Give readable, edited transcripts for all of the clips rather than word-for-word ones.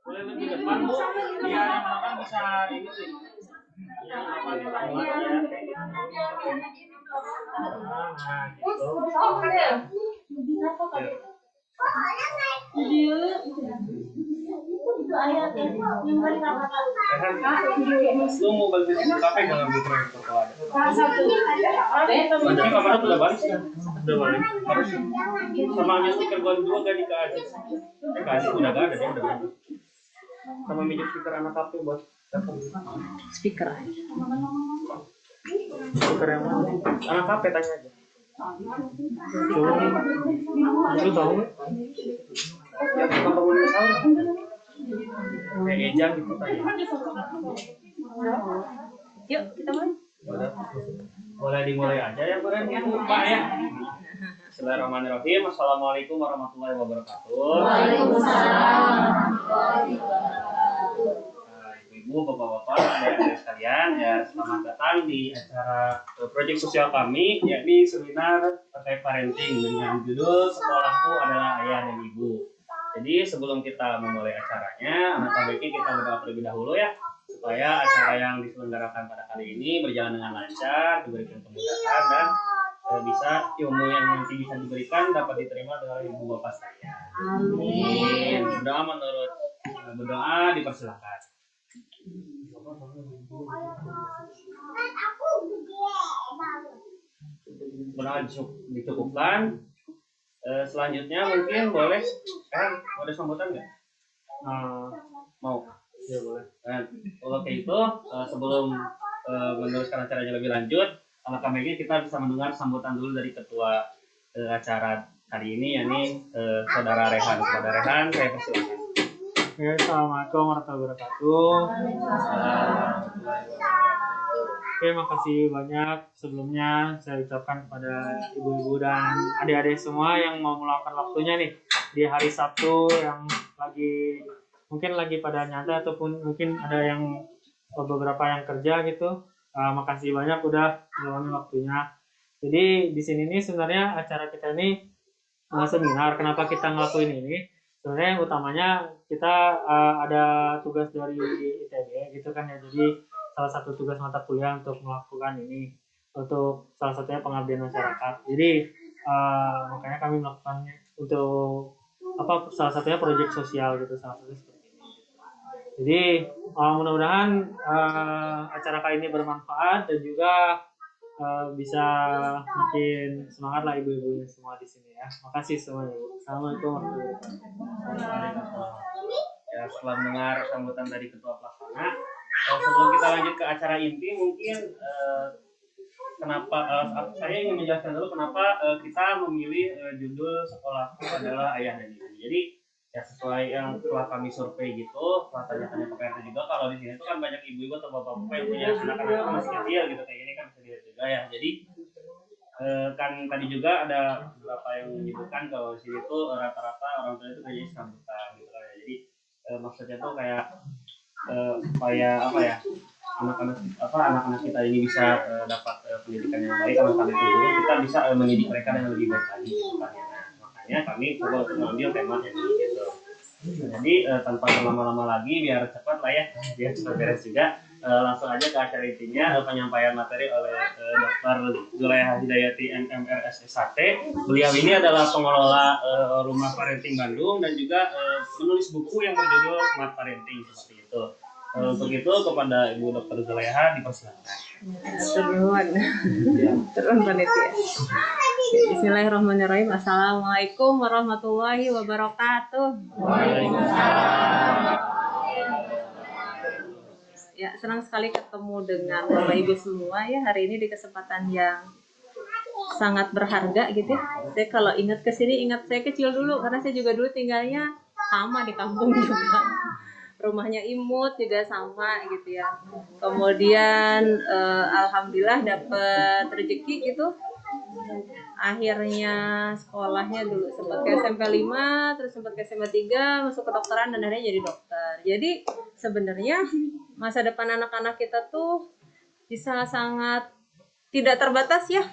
Boleh lebih depan Bu, biar yang makan bisa ini sih. Yang makan di tamuan ya kayak gitu. Nah, gitu. Lu mau balik ke kafe nggak ngambil proyek kalau ada? Nanti kamar udah balik sih. Udah balik. Harus sama ambil stiker gua dua gak dikasih. Kasih udah gak ada dia udah balik. Sama minjem stiker anak kafe buat Speaker aja. stiker yang mana? Anak kafe tanya aja. Lu tahu nggak? Yang bukan komunitas apa? Kayak Eja gitu tanya. Yuk kita mulai. Boleh dimulai aja ya Pak ya. Bismillahirrahmanirrahim. Assalamualaikum warahmatullahi wabarakatuh. Waalaikumsalam. Ibu, bapak-bapak, adik-adik sekalian, ya selamat datang di acara proyek sosial kami, yakni seminar terkait parenting dengan judul Sekolahku Adalah Ayah dan Ibu. Jadi sebelum kita memulai acaranya, anak baiknya kita berdoa terlebih dahulu ya, supaya acara yang diselenggarakan pada kali ini berjalan dengan lancar, diberikan kemudahan dan bisa ilmu yang nanti bisa diberikan dapat diterima oleh ibu bapak sekalian. Amin. Berdoa dipersilakan. Berdoa dicukupkan. Selanjutnya mungkin boleh ada sambutan nggak? Mau? Ya boleh. Oke itu sebelum meneruskan acaranya lebih lanjut, alangkah baiknya kita bisa mendengar sambutan dulu dari ketua acara hari ini, yakni Saudara Rehan. Saudara Rehan, saya persilakan. Oke, assalamualaikum warahmatullahi wabarakatuh. Oke, makasih banyak sebelumnya saya ucapkan kepada ibu-ibu dan adik-adik semua yang mau meluangkan waktunya nih di hari Sabtu yang mungkin lagi pada nyantai ataupun mungkin ada yang beberapa yang kerja gitu. Makasih banyak udah meluangkan waktunya. Jadi di sini nih sebenarnya acara kita ini seminar. Kenapa kita ngelakuin ini? Sebenarnya yang utamanya kita ada tugas dari ITB gitu kan ya. Jadi salah satu tugas mata kuliah untuk melakukan ini untuk salah satunya pengabdian masyarakat. Jadi makanya kami melakukannya untuk salah satunya proyek sosial gitu, salah satunya seperti ini. Jadi mudah-mudahan acara kali ini bermanfaat dan juga bisa makin semangat lah ibu-ibunya semua di sini ya. Makasih semuanya. Assalamualaikum warahmatullahi wabarakatuh. Ya, setelah mendengar sambutan dari ketua pelaksana, sebelum kita lanjut ke acara inti, mungkin kenapa saya ingin menjelaskan dulu kenapa kita memilih judul Sekolahku Adalah Ayah dan Ibu. Jadi ya sesuai yang telah kami survei gitu, telah tanya-tanya ke PRT juga, kalau di sini tuh kan banyak ibu-ibu atau bapak-bapak yang punya anak-anak masih kecil gitu, kayak ini kan bisa dilihat juga ya. Jadi kan tadi juga ada beberapa yang menyebutkan kalau di sini tuh rata-rata orang tua itu kayaknya sambutan gitu kan ya. Jadi maksudnya tuh kayak supaya apa ya, anak-anak kita ini bisa dapat pendidikan yang baik, anak-anak itu kita bisa mendidik mereka yang lebih baik lagi gitu kan ya. Makanya kami coba untuk mengambil tema ini gitu. Jadi tanpa berlama-lama lagi biar cepat lah ya, biar cepat beres juga. Langsung aja ke acara intinya, penyampaian materi oleh Dr. Zulaiha Hidayati MMRS S1. Beliau ini adalah pengelola Rumah Parenting Bandung dan juga menulis buku yang berjudul Smart Parenting seperti itu. Untuk itu kepada Ibu Dr. Zulaiha dipersilakan. Turun panitia. Bismillahirrahmanirrahim. Assalamualaikum warahmatullahi wabarakatuh. Waalaikumsalam. Ya, senang sekali ketemu dengan Bapak Ibu semua ya hari ini di kesempatan yang sangat berharga gitu ya. Saya kalau ingat ke sini ingat saya kecil dulu karena saya juga dulu tinggalnya sama di kampung juga. Rumahnya imut juga sama gitu ya. Kemudian alhamdulillah dapat rezeki gitu. Akhirnya sekolahnya dulu sempat ke SMP 5, terus sempat ke SMP 3, masuk ke dokteran dan akhirnya jadi dokter. Jadi sebenarnya masa depan anak-anak kita tuh bisa sangat tidak terbatas ya.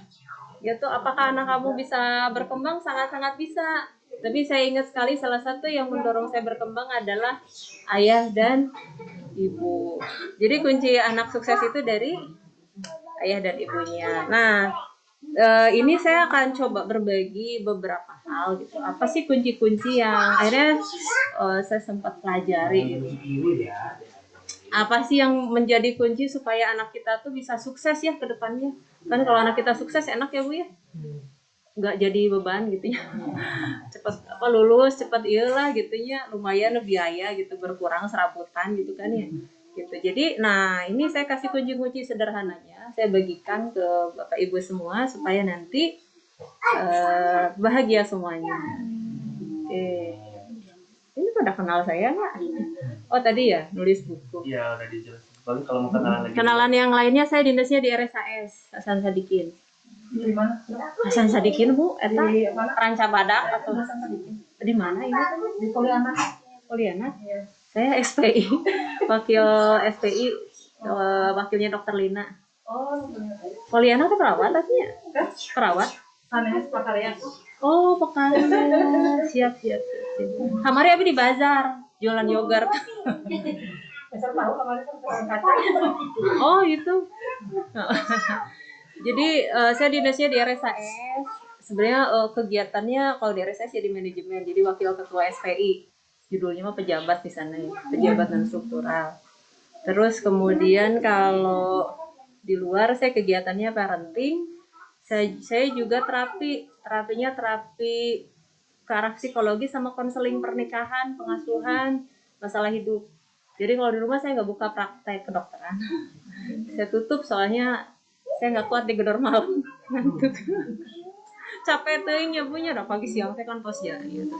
Yaitu apakah anak kamu bisa berkembang, sangat-sangat bisa. Tapi saya ingat sekali salah satu yang mendorong saya berkembang adalah ayah dan ibu. Jadi kunci anak sukses itu dari ayah dan ibunya. Nah, ini saya akan coba berbagi beberapa hal gitu. Apa sih kunci-kunci yang akhirnya saya sempat pelajari gitu. Apa sih yang menjadi kunci supaya anak kita tuh bisa sukses ya ke depannya? Kan kalau anak kita sukses enak ya Bu ya. Nggak jadi beban gitu ya. Cepat lulus, cepat iyalah gitu ya. Lumayan biaya gitu, berkurang serabutan gitu kan ya. Gitu. Jadi, nah ini saya kasih kunci-kunci sederhananya. Saya bagikan ke Bapak Ibu semua supaya nanti bahagia semuanya. Oke. Ini pada kenal saya nggak? Oh tadi ya nulis buku. Iya udah dijelasin. Paling kalau mau kenalan lagi. Kenalan yang lainnya saya dinasnya di RSAS Hasan Sadikin. Di mana? Hasan Sadikin Bu, eta Di mana? Ranca Badak atau di mana ini? Di Poliana. Poliana. Iya. Saya SPI, wakil SPI, wakilnya Dokter Lina. Oh, benar. Poliana tuh perawat artinya? Perawat? Sanes Pakarya. Oh, Pekanbaru. Siap. Kamari abi di bazar, jualan yogurt. Besar tahu kemarin kan kaca. Oh, itu. Jadi saya dinasnya di RSAS. Sebenarnya kegiatannya kalau di RSAS jadi manajemen, jadi wakil ketua SPI. Judulnya mah pejabat di sana ya, pejabat dan struktural. Terus kemudian kalau di luar saya kegiatannya parenting. Saya juga terapinya terapi ke arah psikologi sama konseling pernikahan, pengasuhan, masalah hidup. Jadi kalau di rumah saya nggak buka praktek kedokteran. Saya tutup soalnya saya nggak kuat digedor malam, ngantuk. Capek tuh nyabunya, udah pagi siang saya kan posnya. Gitu.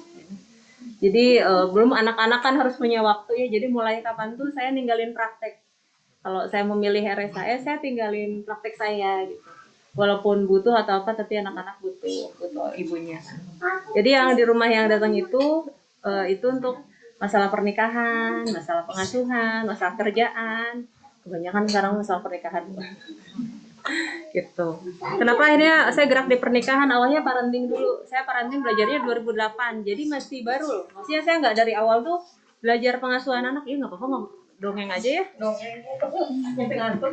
Jadi belum anak-anak kan harus punya waktu ya. Jadi mulai kapan tuh saya ninggalin praktek. Kalau saya memilih RSAS saya tinggalin praktek saya gitu. Walaupun butuh atau apa tapi anak-anak butuh ibunya. Jadi yang di rumah yang datang itu untuk masalah pernikahan, masalah pengasuhan, masalah kerjaan. Kebanyakan sekarang masalah pernikahan. Gitu. Kenapa akhirnya saya gerak di pernikahan? Awalnya parenting dulu. Saya parenting belajarnya 2008. Jadi masih baru. Maksudnya saya nggak dari awal tuh belajar pengasuhan anak. Iya nggak apa-apa, dongeng aja ya. Dongeng. Nyampe ngantuk.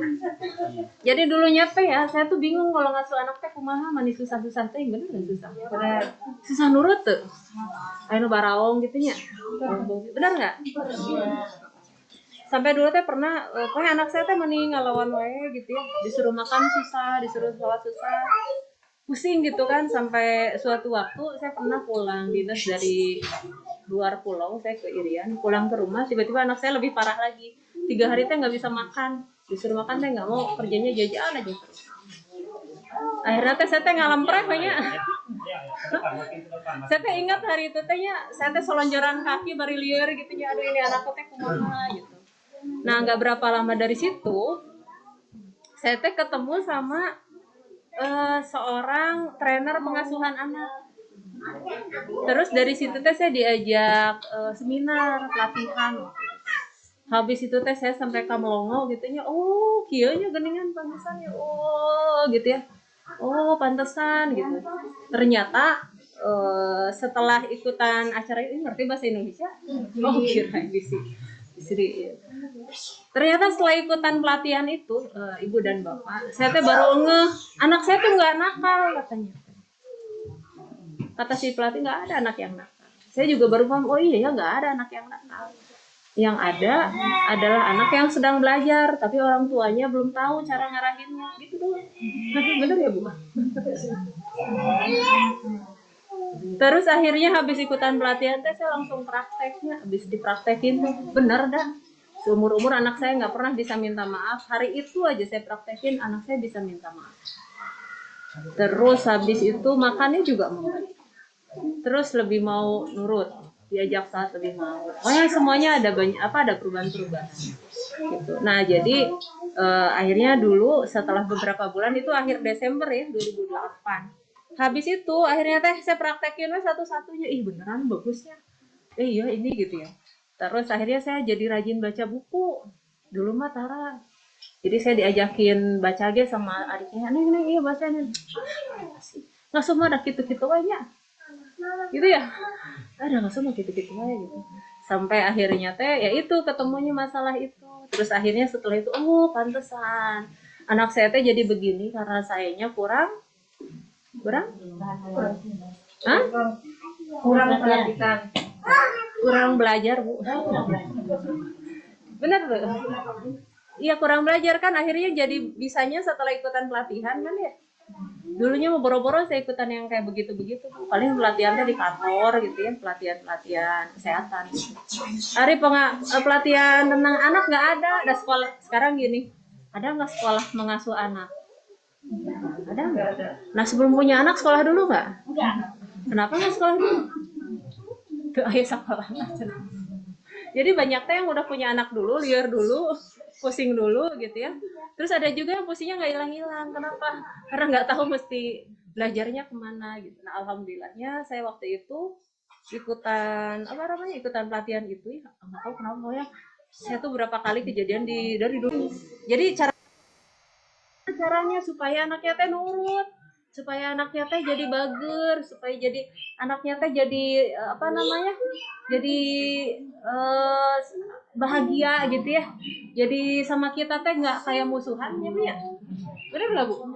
Jadi dulu nyampe ya, saya tuh bingung kalau ngasuh anak teh kumaha mani susah-susah teh, bener nggak susah? Bener. Susah nurut tuh. Ayo baraong gitu nya. Bener nggak? Sampai dulu teh pernah, pokoknya anak saya teh mani ngelawan wae gitu ya, disuruh makan susah, disuruh sholat susah, pusing gitu kan. Sampai suatu waktu saya pernah pulang dinas dari luar pulau, saya ke Irian, pulang ke rumah tiba-tiba anak saya lebih parah lagi. 3 hari teh nggak bisa makan, disuruh makan teh nggak mau, kerjanya jajan aja terus. Akhirnya teh saya teh ngalempreh banyak. Saya teh ingat hari itu tehnya, saya teh selonjoran kaki bari lieur gitu ya, aduh ini anak teh kumaha gitu. Nah nggak berapa lama dari situ, saya teh ketemu sama seorang trainer pengasuhan anak. Terus dari situ teh saya diajak seminar pelatihan. Habis itu teh saya sampai ka Melongo gitu nya. Oh, kieu nya geuningan pantesan ya. Oh, gitu ya. Oh, pantesan gitu. Ternyata setelah ikutan acara ini ngerti bahasa Indonesia? Oh, kira bisa. Ternyata setelah ikutan pelatihan itu, ibu dan bapak, saya teh baru ngeh, anak saya tuh nggak nakal katanya. Kata si pelatih nggak ada anak yang nakal. Saya juga baru paham, oh iya ya nggak ada anak yang nakal. Yang ada adalah anak yang sedang belajar, tapi orang tuanya belum tahu cara ngarahinnya. Gitu doang. Bener ya Bu? Terus akhirnya habis ikutan pelatihan teh saya langsung prakteknya. Habis dipraktekin tuh bener dah. Seumur-umur anak saya nggak pernah bisa minta maaf. Hari itu aja saya praktekin anak saya bisa minta maaf. Terus habis itu makannya juga mau. Terus lebih mau nurut, diajak saat lebih mau. Oh ya semuanya ada banyak ada perubahan-perubahan. Gitu. Nah jadi akhirnya dulu setelah beberapa bulan itu akhir Desember ya 2008. Habis itu akhirnya teh saya praktekin satu-satunya. Ih beneran bagusnya. Iya ini gitu ya. Terus akhirnya saya jadi rajin baca buku. Dulu mah Tara. Jadi saya diajakin baca aja sama adiknya. Nih iya bacanya. Nggak semua ada gitu-gitu aja. gitu ya. Ada nggak sama gitu-gitu aja gitu. Sampai akhirnya teh ya itu ketemunya masalah itu. Terus akhirnya setelah itu, oh pantesan anak saya teh jadi begini karena sayanya kurang kurang Hah? Kurang perhatikan. Kurang belajar, Bu. Bener tuh. Iya kurang belajar kan akhirnya jadi bisanya setelah ikutan pelatihan kan ya. Dulunya mau boro-boro saya ikutan yang kayak begitu-begitu. Paling pelatihannya di kantor gitu ya, pelatihan kesehatan. Hari pelatihan tentang anak nggak ada sekolah sekarang gini. Ada nggak sekolah mengasuh anak? Ada nggak? Nah sebelum punya anak sekolah dulu nggak? Kenapa nggak sekolah dulu? Tuh ayo sekolah. Jadi banyak teh yang udah punya anak dulu, liar dulu, pusing dulu gitu ya. Terus ada juga yang pusingnya nggak hilang-hilang. Kenapa? Karena nggak tahu mesti belajarnya kemana gitu. Nah alhamdulillahnya saya waktu itu ikutan ikutan pelatihan itu ya nggak tahu kenapa ya. Saya tuh berapa kali kejadian dari dulu. Jadi caranya supaya anaknya teh nurut, supaya anaknya teh jadi bager, supaya jadi anaknya teh jadi jadi bahagia gitu ya. Jadi sama kita teh nggak kayak musuhan ya Bu ya. Bener nggak Bu?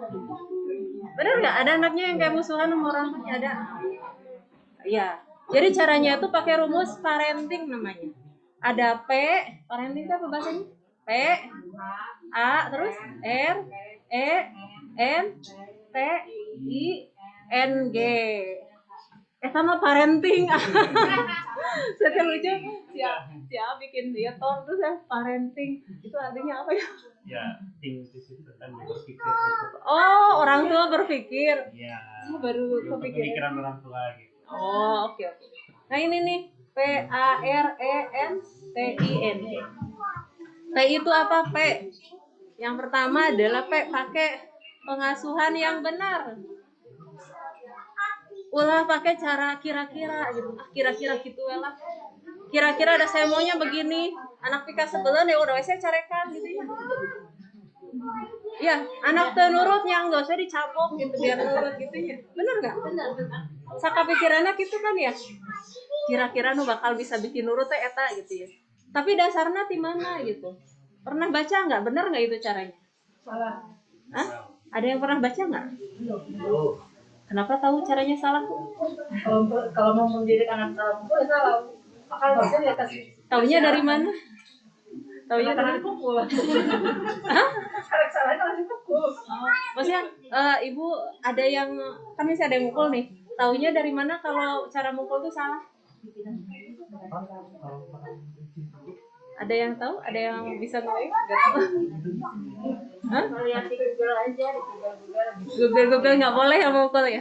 Bener nggak ada anaknya yang kayak musuhan sama orang tuanya ada? Iya. Jadi caranya itu pakai rumus parenting namanya. Ada P, parenting itu apa bahasanya? P, A, terus R, E, N, T, I, N, G. Sama parenting. Saya lucu. Siapa bikin dia tor terus ya parenting. Itu artinya apa ya? Ya, think itu kan berpikir gitu. Oh, orang tua berpikir. Iya. Saya baru kepikiran. Pemikiran orang tua gitu. Oh, oke. Nah ini nih P A R E N T I N G. P itu apa P? Yang pertama adalah P pakai pengasuhan yang benar. Ulah pakai cara kira-kira gitu. Kira-kira gitu lah. Kira-kira ada saya maunya begini. Anak pika sebelah ya udah saya carekan gitu ya. Ya, anak teu nurut yang enggak usah dicapok gitu biar nurut gitu ya. Bener enggak? Bener. Saka pikiranna gitu kan ya. Kira-kira nu bakal bisa bikin nurut teh eta gitu ya. Tapi dasarnya di mana gitu. Pernah baca enggak? Bener enggak itu caranya? Salah. Hah? Ada yang pernah baca enggak? Kenapa tahu caranya salah, Bu? Kalau mau mendidik anak salah, itu salah. Akal harusnya di atas. Taunya dari mana? Taunya Karena dari dipukul. Kalau salah kalau dipukul. Maksudnya Ibu ada yang kan bisa ada yang mukul nih. Taunya dari mana kalau cara mukul itu salah? Ada yang tahu? Ada yang bisa ngelik? Gak tahu. Hah? Lihat di Google aja, di Google. Google nggak boleh ya mukul ya?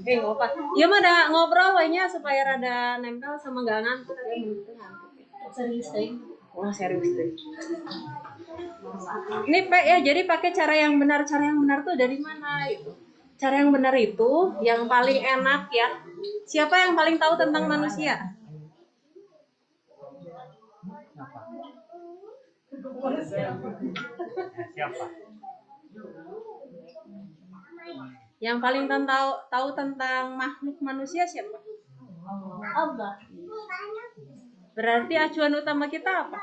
Nggak apa. Ya mah ada ngobrol wanya supaya rada nempel sama nggak ngantuk ya. Serius deh. Wah serius deh. Ini P ya, jadi pakai cara yang benar. Cara yang benar tuh dari mana itu? Cara yang benar itu yang paling enak ya. Siapa yang paling tahu tentang manusia? Siapa? Yang paling tahu tentang makhluk manusia siapa? Allah. Berarti acuan utama kita apa?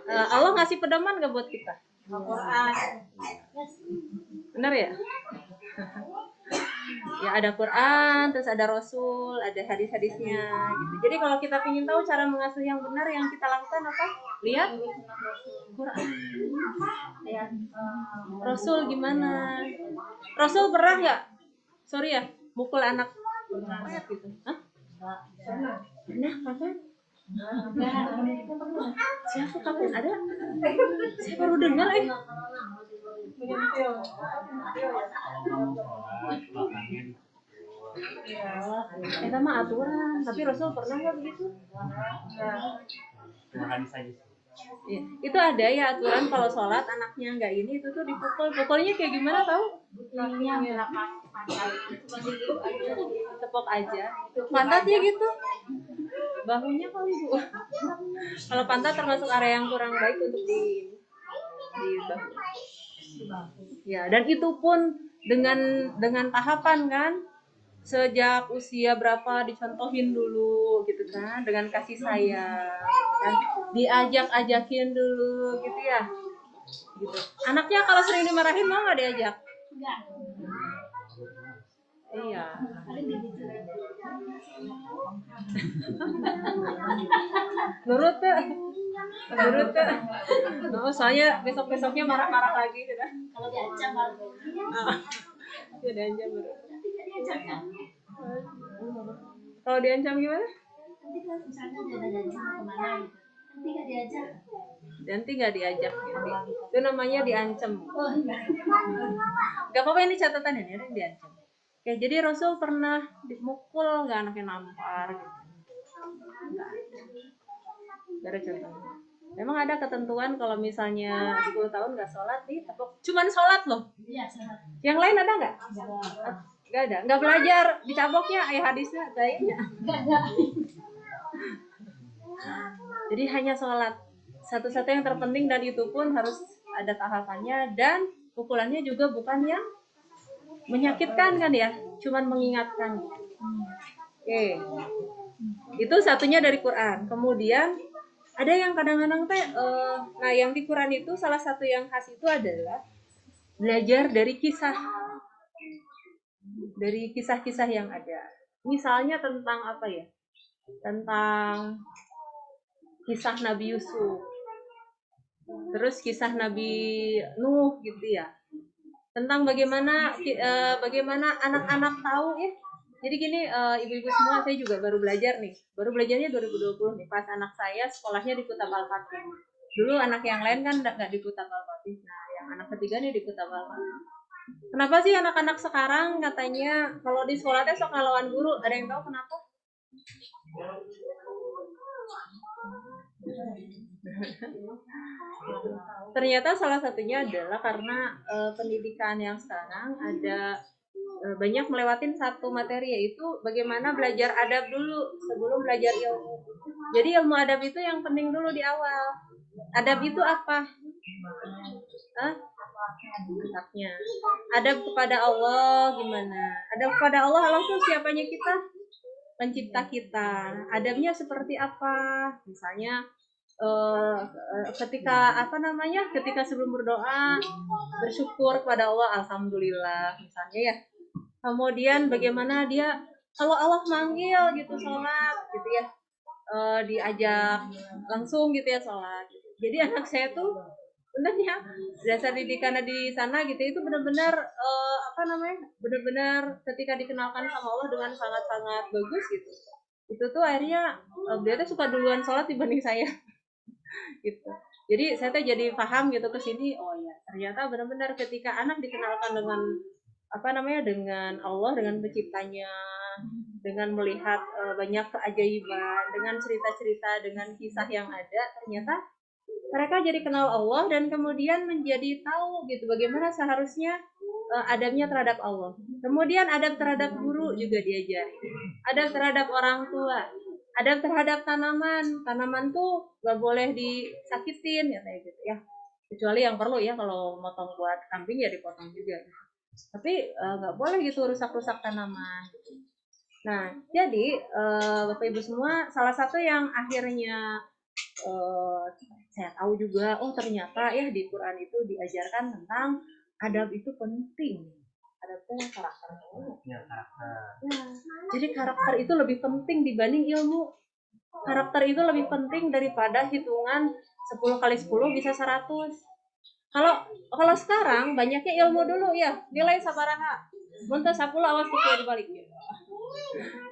Allah ngasih pedoman gak buat kita? Al-Quran. Bener ya? Ya ada Quran, terus ada Rasul, ada hadis-hadisnya gitu. Jadi kalau kita ingin tahu cara mengasuh yang benar, yang kita lakukan apa? Lihat Quran. Ya. Rasul gimana? Rasul pernah nggak? Sorry ya, mukul anak gitu. Hah? Pernah kapan? Siapa kapan ada? Saya baru dengar Itu mah aturan, tapi Rasul pernah nggak begitu? Ya, itu ada ya aturan kalau sholat anaknya nggak ini itu tuh dipukul. Pukulnya kayak gimana tahu? Tepok aja. Pantatnya gitu. Bahunya kali Bu. Kalau pantat termasuk area yang kurang baik untuk di bahu. Ya, dan itu pun dengan tahapan kan, sejak usia berapa dicontohin dulu gitu kan, dengan kasih sayang gitu kan, diajak-ajakin dulu gitu ya gitu. Anaknya kalau sering dimarahin mau nggak diajak? Enggak. Iya. Paling begitu. Nurut tuh. Oh, soalnya besok-besoknya marah-marah lagi gitu. Kalau diancam malah. Ya diancam baru. Nanti nggak diajak kan? Kalau diancam gimana? Nanti kan misalnya dia ada janji mau kemana gitu. Nanti nggak diajak. Nanti nggak diajak gitu. Itu namanya diancam. Oh enggak. Gak apa-apa, ini catatan ini ada yang diancam. Ya, jadi Rasul pernah dimukul nggak anaknya nampar gitu. Gak ada contohnya. Memang ada ketentuan kalau misalnya 10 tahun nggak sholat nih, cuman sholat loh. Iya, salah. Yang lain ada nggak? Nggak ada. Nggak belajar dicaboknya hadisnya kayaknya. Jadi hanya sholat. Satu-satu yang terpenting, dan itu pun harus ada tahapannya, dan pukulannya juga bukan yang menyakitkan kan ya, cuman mengingatkan. Oke. Itu satunya dari Quran. Kemudian ada yang kadang-kadang teh nah yang di Quran itu salah satu yang khas itu adalah belajar dari kisah-kisah yang ada. Misalnya tentang apa ya? Tentang kisah Nabi Yusuf. Terus kisah Nabi Nuh gitu ya. Tentang bagaimana anak-anak tahu ya. Jadi gini, ibu-ibu semua, saya juga baru belajar nih. Baru belajarnya 2020 nih, pas anak saya sekolahnya di Kutab Al-Fatih. Dulu anak yang lain kan nggak di Kutab Al-Fatih. Nah, yang anak ketiga nih di Kutab Al-Fatih. Kenapa sih anak-anak sekarang katanya kalau di sekolahnya sok ngelawan guru? Ada yang tahu kenapa? Ternyata salah satunya adalah karena pendidikan yang sekarang ada banyak melewatin satu materi, yaitu bagaimana belajar adab dulu sebelum belajar ilmu. Jadi ilmu adab itu yang penting dulu di awal. Adab itu apa? Akhlaknya. Adab kepada Allah gimana? Adab kepada Allah, Allah tuh siapanya kita? Pencipta kita. Adabnya seperti apa? Misalnya ketika sebelum berdoa bersyukur kepada Allah, alhamdulillah misalnya ya. Kemudian bagaimana dia kalau Allah manggil gitu sholat gitu ya, diajak langsung gitu ya sholat. Jadi anak saya tuh benernya dasar didikan di sana gitu itu benar-benar benar-benar ketika dikenalkan sama Allah dengan sangat-sangat bagus gitu. Itu tuh akhirnya dia tuh suka duluan sholat dibanding saya. Gitu. Jadi saya tuh jadi paham gitu ke sini, oh ya ternyata benar-benar ketika anak dikenalkan dengan dengan Allah, dengan penciptanya, dengan melihat banyak keajaiban, dengan cerita-cerita, dengan kisah yang ada, ternyata mereka jadi kenal Allah dan kemudian menjadi tahu gitu bagaimana seharusnya adabnya terhadap Allah. Kemudian adab terhadap guru juga diajari, adab terhadap orang tua, adab terhadap tanaman tuh gak boleh disakitin ya kayak gitu ya, kecuali yang perlu ya, kalau motong buat kambing ya dipotong juga, tapi nggak boleh gitu rusak-rusak tanaman. Nah jadi Bapak Ibu semua, salah satu yang akhirnya saya tahu juga, oh ternyata ya di Quran itu diajarkan tentang adab itu penting. Adab itu karakter. Ya, karakter. Nah, jadi karakter itu lebih penting dibanding ilmu. Karakter itu lebih penting daripada hitungan 10 kali 10 bisa 100. Kalau sekarang banyaknya ilmu dulu ya, nilai sabaraha. Muntah 10 awas tuh dibalik gitu.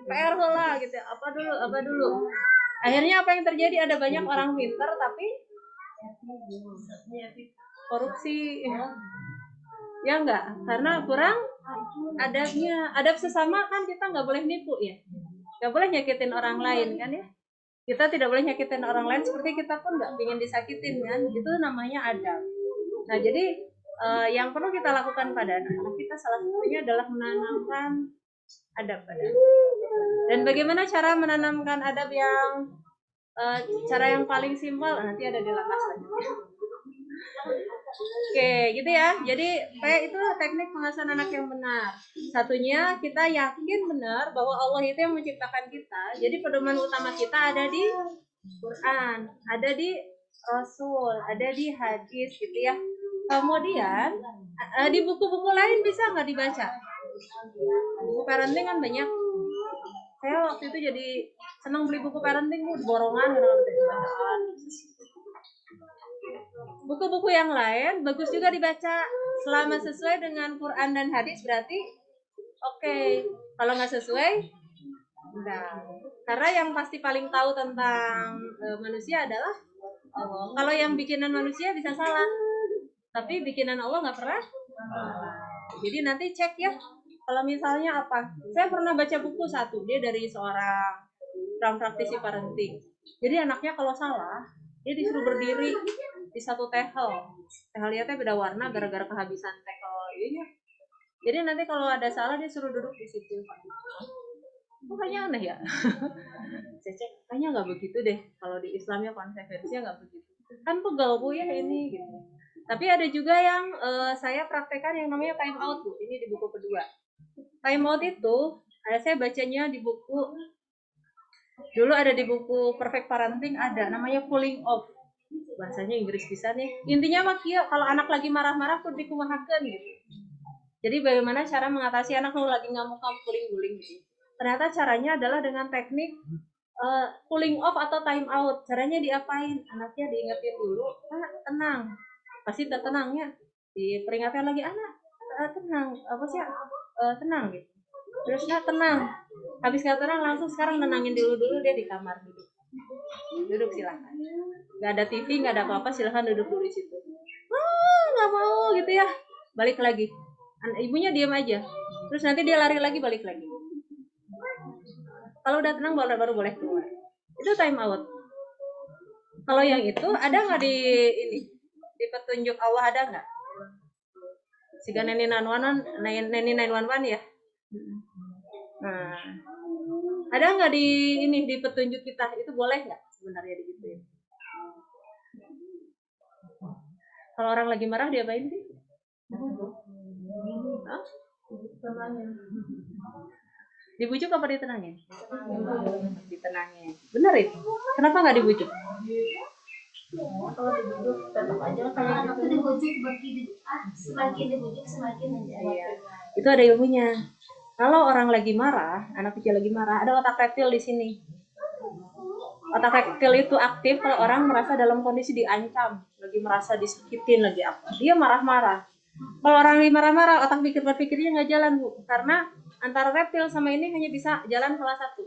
PR lah gitu, apa dulu. Akhirnya apa yang terjadi? Ada banyak orang pintar tapi korupsi. Ya enggak, karena kurang adabnya. Adab sesama kan kita nggak boleh nipu ya, nggak boleh nyakitin orang lain kan ya. Kita tidak boleh nyakitin orang lain seperti kita pun nggak ingin disakitin kan. Itu namanya adab. Nah jadi yang perlu kita lakukan pada anak-anak kita salah satunya adalah menanamkan adab. Dan bagaimana cara menanamkan adab yang cara yang paling simpel nanti ada di langkah selanjutnya. Oke, gitu ya. Jadi kayak itu teknik pengasuhan anak yang benar. Satunya kita yakin benar bahwa Allah itu yang menciptakan kita. Jadi pedoman utama kita ada di Quran, ada di Rasul, ada di hadis gitu ya. Kemudian di buku-buku lain bisa nggak dibaca? Buku parenting kan banyak. Saya waktu itu jadi senang beli buku parenting, borongan kadang-kadang. Buku-buku yang lain bagus juga dibaca selama sesuai dengan Quran dan hadis, berarti oke. Kalau nggak sesuai, enggak. Karena yang pasti paling tahu tentang manusia adalah Allah. Kalau yang bikinan manusia bisa salah, tapi bikinan Allah nggak pernah. Jadi nanti cek ya. Kalau misalnya apa? Saya pernah baca buku satu, dia dari seorang praktisi parenting. Jadi anaknya kalau salah, dia disuruh berdiri di satu tehel. Tehelnya teh beda warna gara-gara kehabisan tehel ini. Jadi nanti kalau ada salah dia suruh duduk di situ. Kayaknya aneh ya. Saya cek, kayaknya nggak begitu deh. Kalau di Islamnya konsekuensinya nggak begitu. Kan pegel bu ya ini gitu. Tapi ada juga yang saya praktekkan yang namanya time out bu. Ini di buku kedua. Time out itu saya bacanya di buku dulu ada di buku Perfect Parenting ada namanya cooling off. Bahasanya Inggris bisa nih. Intinya mah kieu kalau anak lagi marah-marah kudu dikumahakeun gitu. Jadi bagaimana cara mengatasi anak yang lagi ngamuk-ngamuk guling-guling gitu. Ternyata caranya adalah dengan teknik cooling off atau time out. Caranya diapain? Anaknya diingetin dulu, tenang. Pasti tenangnya. Diperingatkan lagi anak, tenang. Apa sih? Tenang gitu. Terus tenang. Habis nggak tenang langsung sekarang nenangin dulu dia di kamar duduk silahkan. Nggak ada TV, nggak ada apa-apa, silahkan duduk dulu di situ. Nggak mau gitu ya. Balik lagi. Ibunya diam aja. Terus nanti dia lari lagi, balik lagi. Kalau udah tenang baru boleh keluar. Itu time out. Kalau yang itu ada nggak di ini? Di petunjuk Allah ada nggak? Siga neni 911 ya. Nah, ada nggak di ini di petunjuk kita itu boleh nggak sebenarnya digituin? Kalau orang lagi marah diapain sih? Hah? Dibujuk apa ditenangin? Ditenangin. Bener itu. Kenapa nggak dibujuk? Kalau dibujuk tetap aja kayak anak itu dibujuk semakin dibujuk semakin menjadi. Iya. Itu ada ilmunya. Kalau orang lagi marah, anak kecil lagi marah, ada otak reptil di sini. Otak reptil itu aktif kalau orang merasa dalam kondisi diancam, lagi merasa disakitin, lagi apa. Dia marah-marah. Kalau orang lagi marah-marah, otak berpikirnya nggak jalan, Bu. Karena antara reptil sama ini hanya bisa jalan salah satu.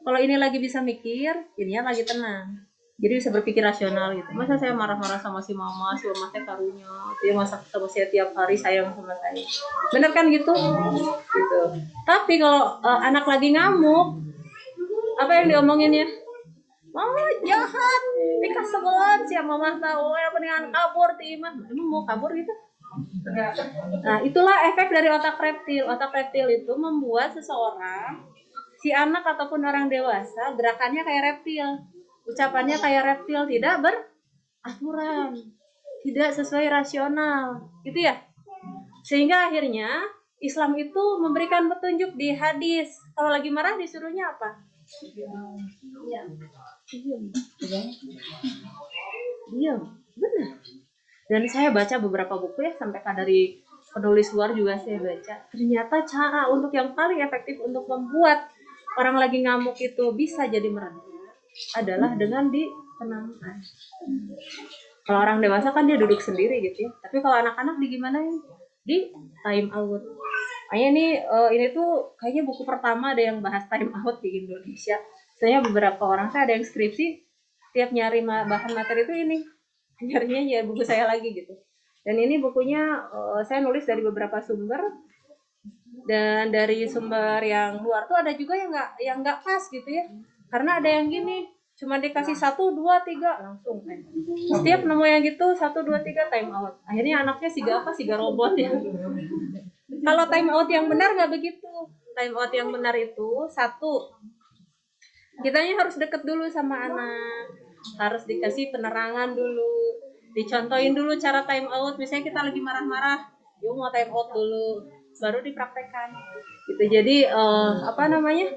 Kalau ini lagi bisa mikir, ininya lagi tenang. Jadi bisa berpikir rasional gitu. Masa saya marah-marah sama si mama saya karunya, dia masak sama saya tiap hari, sayang sama saya. Bener kan gitu? Gitu. Tapi kalau anak lagi ngamuk, apa yang diomonginnya? Mama jahat, nikah sebelah si mama tahu ya dengan kabur timah. Emang mau kabur gitu? Nah, itulah efek dari otak reptil. Otak reptil itu membuat seseorang, si anak ataupun orang dewasa, gerakannya kayak reptil. Ucapannya kayak reptil, tidak beraturan, tidak sesuai rasional, gitu ya. Sehingga akhirnya Islam itu memberikan petunjuk di hadis. Kalau lagi marah disuruhnya apa? Diam. Benar. Dan saya baca beberapa buku ya, sampai dari penulis luar juga saya baca. Ternyata cara untuk yang paling efektif untuk membuat orang lagi ngamuk itu bisa jadi mereda adalah dengan ditenangkan. Kalau orang dewasa kan dia duduk sendiri gitu ya. Tapi kalau anak-anak di gimana ya? Di time out. Kayaknya ini tuh kayaknya buku pertama ada yang bahas time out di Indonesia. Saya beberapa orang saya ada yang skripsi tiap nyari bahan materi itu ini nyarinya ya buku saya lagi gitu. Dan ini bukunya saya nulis dari beberapa sumber dan dari sumber yang luar tuh ada juga yang nggak pas gitu ya. Karena ada yang gini, cuma dikasih 1, 2, 3 langsung. Setiap nemu yang gitu 1, 2, 3 time out. Akhirnya anaknya siga robot ya. Kalau time out yang benar nggak begitu. Time out yang benar itu satu, kitanya harus deket dulu sama anak, harus dikasih penerangan dulu. dicontohin dulu cara time out. Misalnya kita lagi marah-marah, yuk mau time out dulu, baru dipraktekkan gitu. Jadi apa namanya,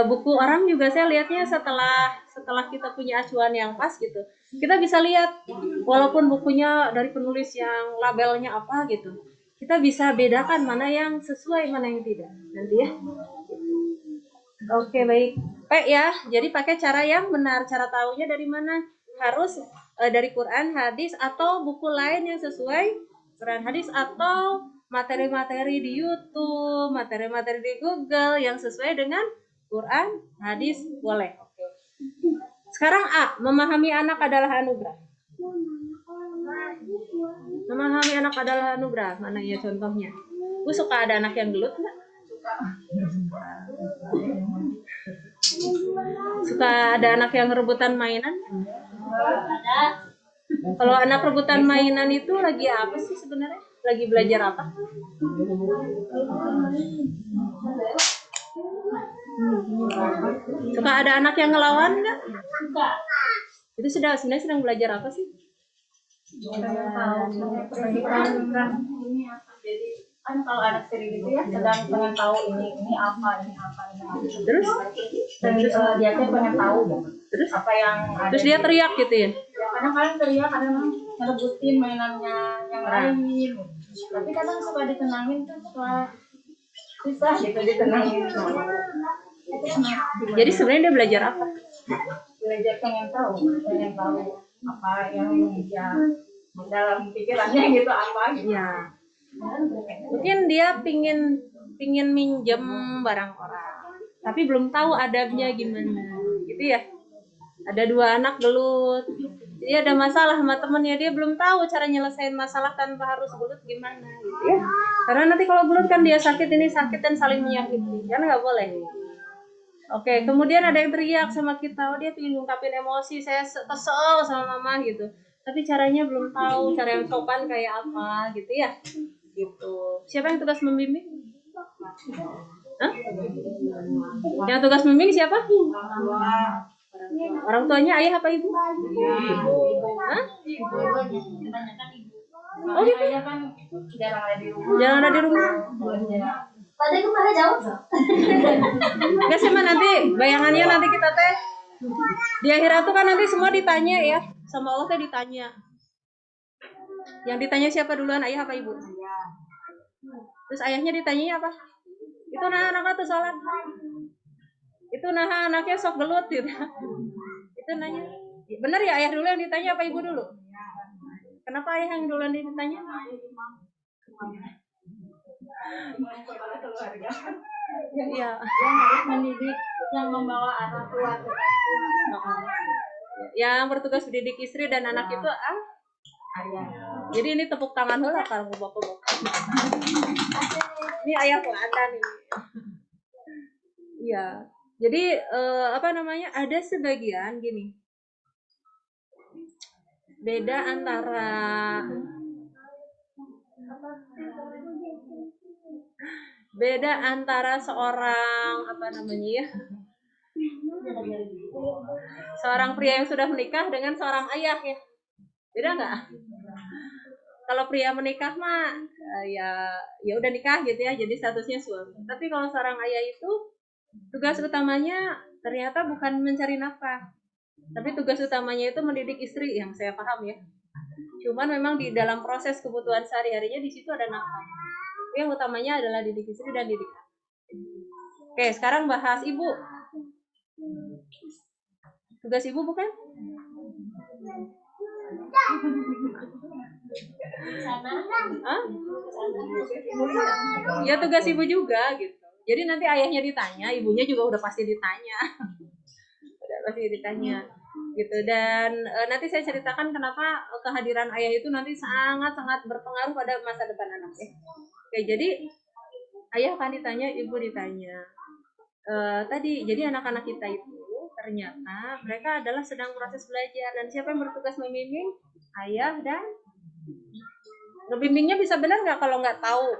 buku orang juga saya lihatnya setelah kita punya acuan yang pas gitu, kita bisa lihat walaupun bukunya dari penulis yang labelnya apa gitu, kita bisa bedakan mana yang sesuai mana yang tidak nanti ya. Oke, baik Pak ya, jadi pakai cara yang benar. Cara tahunya dari mana? Harus dari Quran, hadis, atau buku lain yang sesuai Quran, hadis, atau materi-materi di YouTube, materi-materi di Google yang sesuai dengan Quran, hadis, boleh. Oke. Sekarang A, memahami anak adalah anugerah. Memahami anak adalah anugerah. Mana ya contohnya? Gue suka ada anak yang gelut nggak? Suka ada anak yang rebutan mainan? Kalau anak rebutan mainan itu lagi apa sih sebenarnya? Lagi belajar apa? Suka ada anak yang ngelawan nggak? Itu sebenarnya sedang belajar apa sih? Jadi kan kalau anak sendiri gitu ya sedang pengen tahu ini apa. Terus Dia tuh pengen tahu terus apa yang ada. terus dia teriak gitu ya? Ya, kadang-kadang teriak, kadang ngerebutin mainannya yang lain. Tapi kadang suka ditenangin tuh, suka susah gitu ditenangin. Itu kenapa? Jadi sebenarnya dia belajar apa? Belajar pengen tahu apa yang dia dalam pikirannya gitu apa gitu. Ya, mungkin dia pingin minjem barang orang, tapi belum tahu adabnya gimana, gitu ya. Ada dua anak gelut, jadi ada masalah sama temennya, dia belum tahu cara nyelesain masalah tanpa harus gelut gimana, gitu ya. Karena nanti kalau gelut kan dia sakit, ini sakit dan saling menyakiti, kan nggak boleh. Oke, kemudian ada yang teriak sama kita, oh dia pengen ngungkapin emosi, saya kesel sama mama gitu. Tapi caranya belum tahu, cara yang sopan kayak apa gitu ya. Gitu. Siapa yang tugas membimbing? Hah? Yang tugas membimbing siapa? Orang tuanya ayah apa ibu? Hah? Oh gitu? Kan jarang ada di rumah. Jangan ada di rumah. Padahal kemarin jauh. Enggak sih, nanti bayangannya nanti kita teh di akhirat tuh kan nanti semua ditanya ya, sama Allah teh ditanya. Yang ditanya siapa duluan, ayah apa ibu? Terus ayahnya ditanyanya apa? Itu nah anaknya tuh sholat. Itu nah anaknya sok gelut gitu. Itu nanya. Bener ya ayah dulu yang ditanya apa ibu dulu? Kenapa ayah yang duluan ditanya? Iya. Yang harus mendidik, yang membawa anak tua. Yang bertugas mendidik istri dan anak itu Ayah. Jadi ini tepuk tangan lah kalau bapak-bapak. Ini ayah pelanda nih. Iya. Jadi apa namanya? Ada sebagian gini. Beda antara seorang apa namanya ya? Seorang pria yang sudah menikah dengan seorang ayah ya. Beda nggak? Kalau pria menikah mah ya udah nikah gitu ya, jadi statusnya suami. Tapi kalau seorang ayah itu tugas utamanya ternyata bukan mencari nafkah, tapi tugas utamanya itu mendidik istri, yang saya paham ya. Cuman memang di dalam proses kebutuhan sehari-harinya di situ ada nafkah. Yang utamanya adalah didik istri dan didik anak. Oke, sekarang bahas ibu. Tugas ibu bukan? Hah? Ya tugas ibu juga gitu. Jadi nanti ayahnya ditanya, ibunya juga udah pasti ditanya. Udah pasti ditanya gitu. Dan nanti saya ceritakan kenapa kehadiran ayah itu nanti sangat-sangat berpengaruh pada masa depan anak ya. Oke, jadi ayah akan ditanya, ibu ditanya. Tadi jadi anak-anak kita itu ternyata mereka adalah sedang proses belajar, dan siapa yang bertugas membimbing? Ayah. Dan ngebimbingnya bisa benar nggak kalau nggak tahu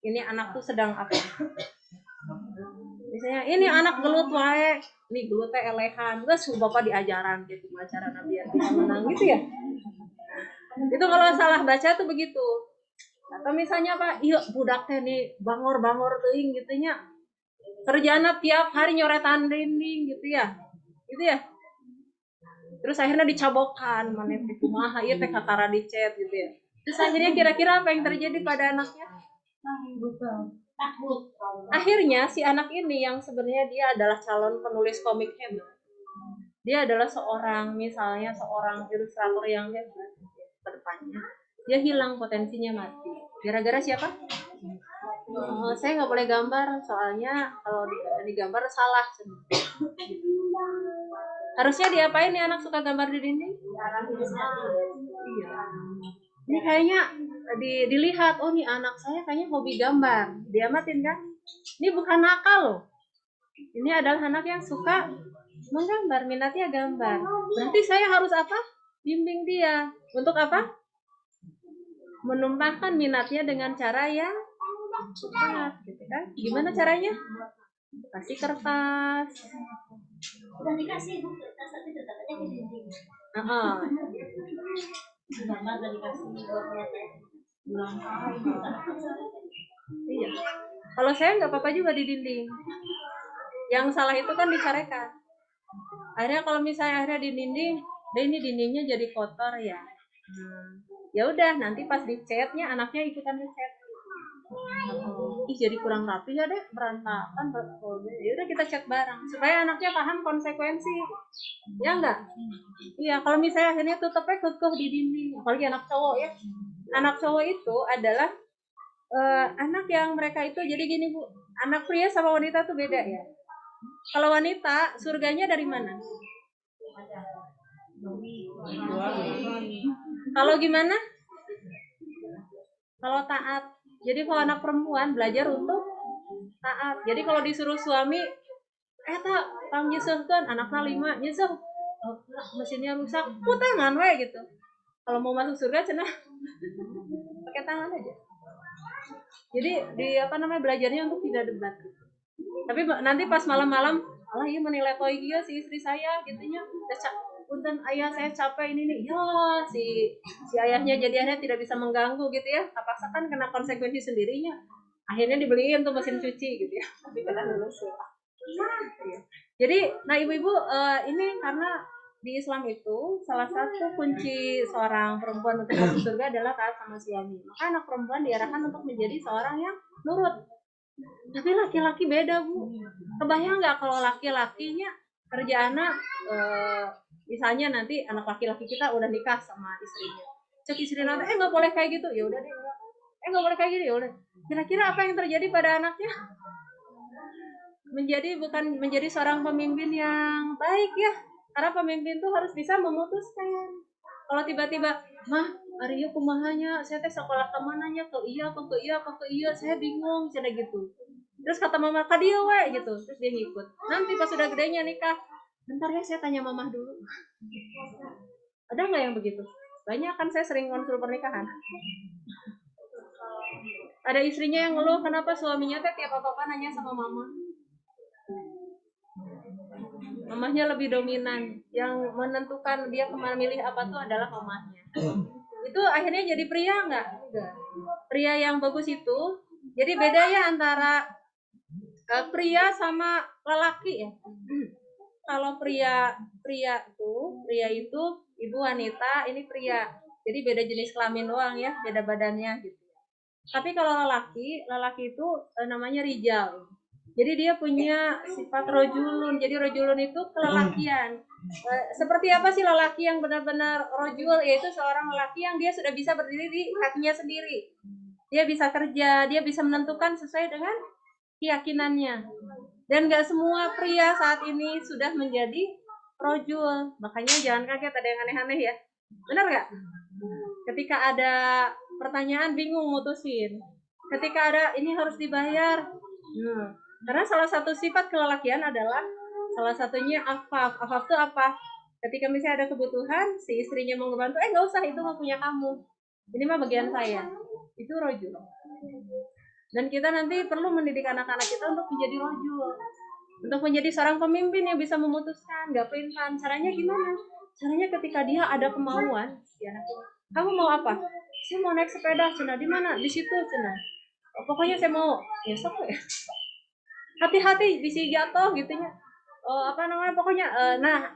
ini anak tuh sedang apa? Misalnya ini anak gelut wae, nih gelut teh elehan, terus bapak diajaran gitu acara biar bisa menang gitu ya. Itu kalau salah baca tuh begitu. Atau misalnya Pak, iya budak teh nih bangor-bangor teuing gitu nya. Kerjana tiap hari nyoretan dinding gitu ya. Gitu ya. Terus akhirnya dicabokan, mana teh kumaha ieu teh katara di chat gitu ya. Terus akhirnya kira-kira apa yang terjadi pada anaknya? Akhirnya si anak ini yang sebenarnya dia adalah calon penulis komik hebat. Dia adalah misalnya seorang ilustrator yang hebat ke depannya. Dia hilang, potensinya mati. Gara-gara siapa? Saya nggak boleh gambar, soalnya kalau digambar salah. Harusnya diapain nih anak suka gambar di dinding? Iya. Ini kayaknya dilihat, oh nih anak saya kayaknya hobi gambar. Diamatin kan? Ini bukan nakal loh. Ini adalah anak yang suka menggambar, minatnya gambar. Berarti saya harus apa? Bimbing dia. Untuk apa? Menumpahkan minatnya dengan cara yang tepat, gitu kan? Gimana caranya? Kasih kertas. Udah dikasih bu kertas tapi tetap aja di dinding. Gambar udah dikasih buat nyata. Iya. Kalau saya nggak apa-apa juga di dinding. Yang salah itu kan dicarekan. Akhirnya kalau misalnya akhirnya di dinding, ini dindingnya jadi kotor ya. Ya udah nanti pas dicatnya anaknya ikutan dicat. Ih jadi kurang rapi ya deh, berantakan. Ya udah kita cat bareng supaya anaknya paham konsekuensi. Ya enggak? Iya, kalau misalnya akhirnya tutupnya kekeh di dinding, apalagi anak cowok ya. Anak cowok itu adalah anak yang mereka itu jadi gini Bu, anak pria sama wanita tuh beda ya. Kalau wanita surganya dari mana? Kalau gimana? Kalau taat. Jadi kalau anak perempuan belajar untuk taat. Jadi kalau disuruh suami, tak tang nyesehkeun anaknya 5 nyeseh, mesinnya rusak, tangan we gitu. Kalau mau masuk surga cenah pakai tangan aja. Jadi belajarnya untuk tidak debat. Tapi nanti pas malam-malam, Allah iya menilai koi dia si istri saya gitunya. Punten ayah saya capek ini nih. Ya si ayahnya jadi akhirnya tidak bisa mengganggu gitu ya. Terpaksa kan kena konsekuensi sendirinya. Akhirnya dibeliin tuh mesin cuci gitu ya. Tapi kena lulus ya. Jadi nah ibu-ibu ini karena di Islam itu salah satu kunci seorang perempuan untuk masuk surga adalah taat sama suami. Maka anak perempuan diarahkan untuk menjadi seorang yang nurut. Tapi laki-laki beda Bu. Kebayang nggak kalau laki-lakinya kerjaannya misalnya nanti anak laki-laki kita udah nikah sama istrinya. Cek istri nanti nggak boleh kayak gitu. Ya udah deh enggak. Nggak boleh kayak gitu ya udah. Kira-kira apa yang terjadi pada anaknya? Bukan menjadi seorang pemimpin yang baik ya. Karena pemimpin tuh harus bisa memutuskan. Kalau tiba-tiba, mah, hari ini kumahanya, saya teh sekolah kemananya, ke iya, saya bingung, cina gitu. Terus kata mama, dia we gitu, terus dia ngikut. Nanti pas sudah gedenya nikah, bentar ya saya tanya mama dulu. Ada nggak yang begitu? Banyak kan, saya sering konsul pernikahan. Ada istrinya yang ngeluh kenapa suaminya teh tiap apa-apa nanya sama mama. Mamahnya lebih dominan, yang menentukan dia kemana milih apa tuh adalah mamahnya. Itu akhirnya jadi pria nggak? Enggak. Pria yang bagus itu, jadi beda ya antara pria sama lelaki ya. Kalau pria itu ibu wanita, ini pria. Jadi beda jenis kelamin doang ya, beda badannya gitu. Tapi kalau lelaki itu namanya rijal. Jadi dia punya sifat rojulun. Jadi rojulun itu kelelakian. Seperti apa sih lelaki yang benar-benar rojul? Yaitu seorang lelaki yang dia sudah bisa berdiri di kakinya sendiri. Dia bisa kerja, dia bisa menentukan sesuai dengan keyakinannya. Dan gak semua pria saat ini sudah menjadi rojul. Makanya jangan kaget ada yang aneh-aneh ya. Benar gak? Ketika ada pertanyaan bingung mutusin. Ketika ada ini harus dibayar. Karena salah satu sifat kelelakian adalah salah satunya afaf. Afaf itu apa? Ketika misalnya ada kebutuhan, si istrinya mau ngebantu, nggak usah, itu mah punya kamu. Ini mah bagian saya. Itu rojul. Dan kita nanti perlu mendidik anak-anak kita untuk menjadi rojul. Untuk menjadi seorang pemimpin yang bisa memutuskan, nggak pelin-pelan. Caranya gimana? Caranya ketika dia ada kemauan, si anak itu, kamu mau apa? Saya mau naik sepeda, cina. Di mana? Di situ, cina. Oh, pokoknya saya mau. Ya sok ya. Hati-hati bisa jatuh gitunya. Apa namanya? Pokoknya nah,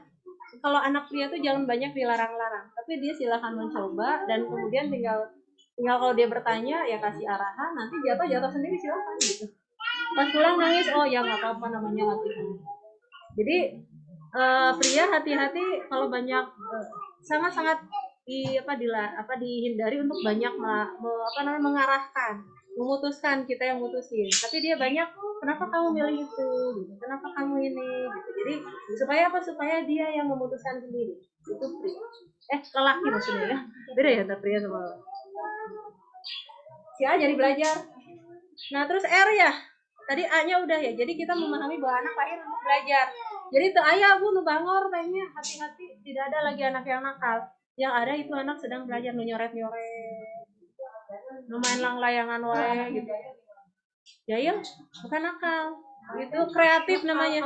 kalau anak pria tuh jangan banyak dilarang-larang, tapi dia silahkan mencoba dan kemudian tinggal tinggal kalau dia bertanya ya kasih arahan, nanti jatuh sendiri silahkan gitu. Pas pulang nangis, oh ya nggak apa-apa, namanya latihan. Jadi pria hati-hati kalau banyak sangat-sangat dihindari untuk banyak mengarahkan, memutuskan, kita yang mutusin. Tapi dia banyak, kenapa kamu milih itu? Gitu. Kenapa kamu ini? Gitu. Jadi supaya dia yang memutuskan sendiri. Itu pria. Lelaki maksudnya ya. Beda ya antara pria sama si A jadi belajar. Nah terus R ya. Tadi A-nya udah ya. Jadi kita memahami bahwa anak lahir untuk belajar. Jadi tuh ayah bu nu bangor tanya, hati-hati, tidak ada lagi anak yang nakal. Yang ada itu anak sedang belajar nyoret-nyoret, main lang layangan wae gitu. Ya iya, bukan nakal. Itu kreatif namanya.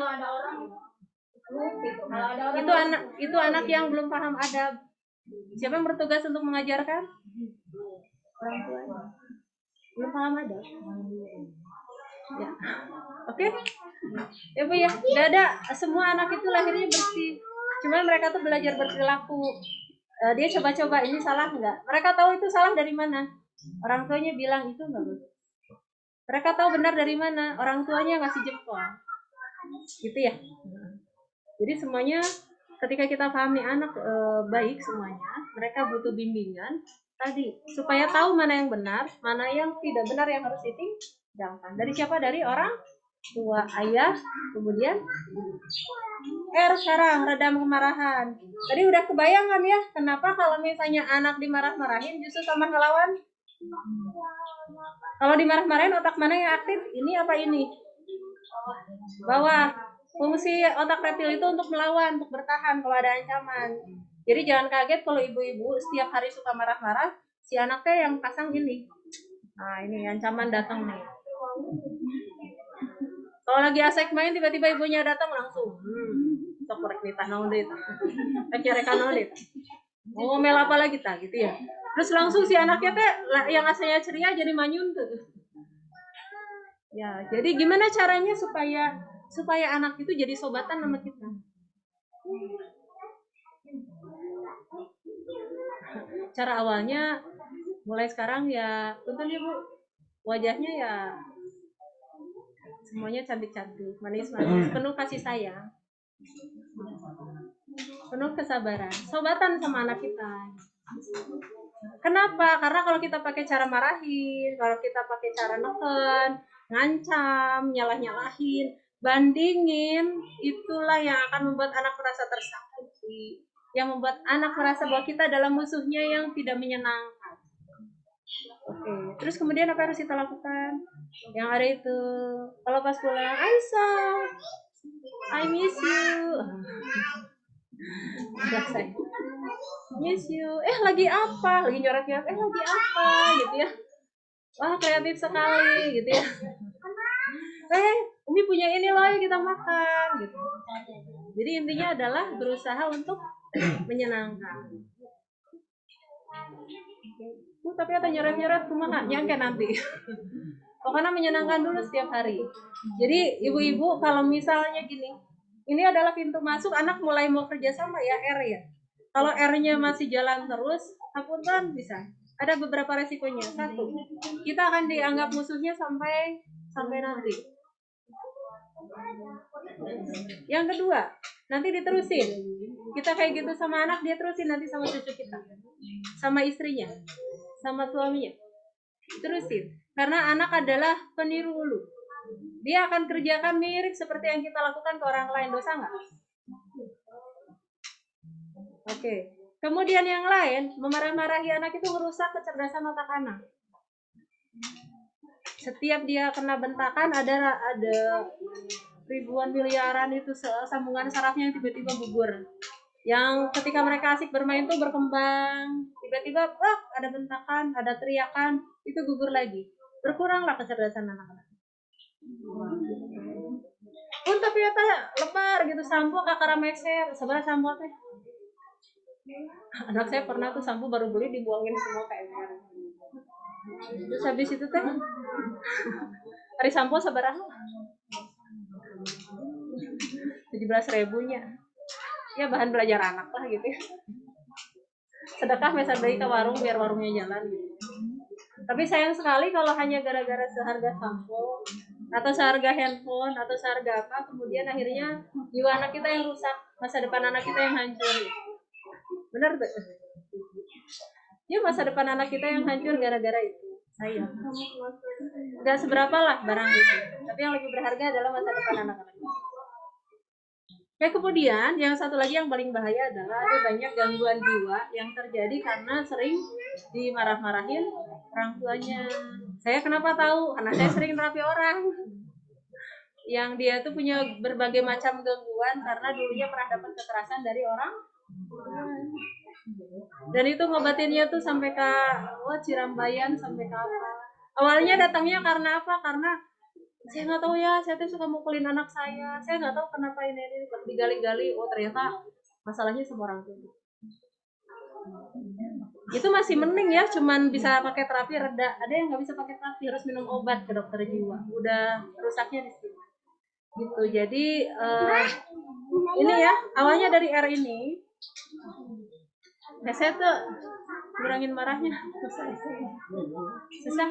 Itu anak yang belum paham adab. Siapa yang bertugas untuk mengajarkan? Orang tua. Belum paham adab. Ya. Oke. Ya Bu ya, nggak ada, semua anak itu lahirnya bersih. Cuma mereka tuh belajar berperilaku. Dia coba-coba ini salah nggak? Mereka tahu itu salah dari mana? Orang tuanya bilang itu nggak bagus. Mereka tahu benar dari mana? Orang tuanya ngasih jempol. Gitu ya. Jadi semuanya ketika kita pahami anak baik semuanya, mereka butuh bimbingan tadi supaya tahu mana yang benar, mana yang tidak benar yang harus ditinggalkan. Dari siapa? Dari orang tua, ayah, kemudian sekarang redam kemarahan. Tadi udah kebayang kan ya, kenapa kalau misalnya anak dimarah-marahin justru sama ngelawan? Kalau dimarah-marahin otak mana yang aktif? Ini apa ini? Bawah. Fungsi otak reptil itu untuk melawan, untuk bertahan kalau ada ancaman. Jadi jangan kaget kalau ibu-ibu setiap hari suka marah-marah, si anaknya yang pasang ini. Nah ini ancaman datang nih. Kalau lagi asik main tiba-tiba ibunya datang langsung sok korek nita naon deui tah. Kerekan naon deui. Mau ngomel apa lagi tah gitu ya. Terus langsung si anaknya teh yang asalnya ceria jadi manyun tuh. Ya, jadi gimana caranya supaya anak itu jadi sobatan sama kita? Cara awalnya mulai sekarang ya punten ya Bu. Wajahnya ya semuanya cantik-cantik, manis-manis, penuh kasih sayang, penuh kesabaran, sobatan sama anak kita. Kenapa? Karena kalau kita pakai cara marahin, kalau kita pakai cara neken, ngancam, nyalah-nyalahin, bandingin, itulah yang akan membuat anak merasa tersakiti, yang membuat anak merasa bahwa kita adalah musuhnya yang tidak menyenangkan. Oke, terus kemudian apa harus kita lakukan? Yang ada itu, kalau pas pulang, Aisyah, I miss you. Selesai. Miss you. Lagi apa? Lagi nyoret-nyoret. Lagi apa? Gitu ya. Wah, kreatif sekali gitu ya. Umi punya ini loh, kita makan gitu. Jadi intinya adalah berusaha untuk menyenangkan. Tapi ada nyoret-nyoret kumaha nyangke nanti. Pokoknya menyenangkan dulu setiap hari. Jadi ibu-ibu kalau misalnya gini, ini adalah pintu masuk, anak mulai mau kerja sama ya, R ya. Kalau R-nya masih jalan terus, apunten bisa. Ada beberapa resikonya. Satu, kita akan dianggap musuhnya sampai nanti. Yang kedua, nanti diterusin. Kita kayak gitu sama anak, dia terusin nanti sama cucu kita, sama istrinya, sama suaminya. Terusin. Karena anak adalah peniru hulu. Dia akan kerjakan mirip seperti yang kita lakukan ke orang lain. Dosa nggak? Oke. Kemudian yang lain, memarah-marahi anak itu merusak kecerdasan otak anak. Setiap dia kena bentakan ada ribuan miliaran itu sambungan sarafnya yang tiba-tiba gugur. Yang ketika mereka asik bermain tuh berkembang, tiba-tiba ada bentakan, ada teriakan, itu gugur lagi. Berkuranglah kecerdasan anak-anak. Tapi ya lebar gitu sampo kakara meser, sebenarnya sampo teh Anak saya pernah tuh sampo baru beli dibuangin semua ke ember. Terus habis itu teh hari sampo seberapa? 17.000-nya. Ya bahan belajar anak lah gitu ya. Sedekah mesan bayi ke warung biar warungnya jalan gitu. Tapi sayang sekali kalau hanya gara-gara seharga sampo atau seharga handphone atau seharga apa, kemudian akhirnya jiwa anak kita yang rusak, masa depan anak kita yang hancur. Benar tuh? Ya masa depan anak kita yang hancur gara-gara itu. Sayang. Gak seberapa lah barang itu. Tapi yang lebih berharga adalah masa depan anak-anak. Kemudian yang satu lagi yang paling bahaya adalah ada banyak gangguan jiwa yang terjadi karena sering dimarah-marahin orang tuanya. Saya kenapa tahu? Karena saya sering terapi orang yang dia tuh punya berbagai macam gangguan karena dulunya pernah dapat kekerasan dari orang. Dan itu ngobatinnya tuh sampai ke Cirambayan, sampai ke apa. Awalnya datangnya karena apa? Karena saya nggak tahu ya, saya tuh suka mukulin anak saya nggak tahu kenapa ini digali-gali, oh ternyata masalahnya sama orang tua. Itu masih mending ya, cuman bisa pakai terapi reda. Ada yang nggak bisa pakai terapi, harus minum obat ke dokter jiwa, udah rusaknya di sini gitu. Jadi ini ya awalnya dari R ini saya tuh kurangin marahnya susah.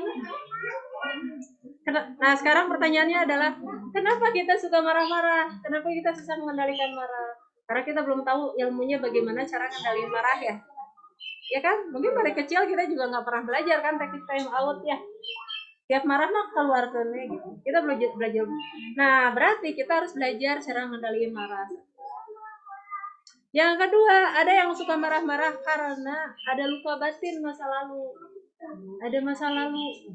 Nah sekarang pertanyaannya adalah kenapa kita suka marah-marah, kenapa kita susah mengendalikan marah? Karena kita belum tahu ilmunya bagaimana cara mengendalikan marah ya kan? Mungkin dari kecil kita juga nggak pernah belajar kan teknik time out ya. Tiap marah mah keluar gitu. Kita belajar. Nah berarti kita harus belajar cara mengendalikan marah. Yang kedua, ada yang suka marah-marah karena ada luka batin masa lalu. Ada masa lalu.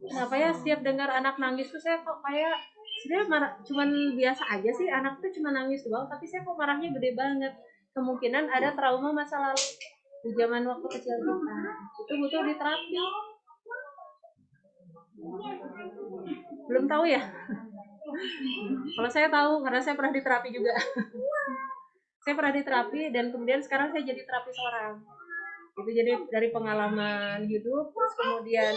Kenapa ya setiap dengar anak nangis tuh saya kok kayak sebenarnya marah, cuman biasa aja sih, anak tuh cuma nangis doang, tapi saya kok marahnya gede banget. Kemungkinan ada trauma masa lalu di zaman waktu kecil kita. Itu butuh diterapi. Belum tahu ya? Kalau saya tahu karena saya pernah diterapi juga. Saya pernah diterapi dan kemudian sekarang saya jadi terapis orang. Itu jadi dari pengalaman hidup, terus kemudian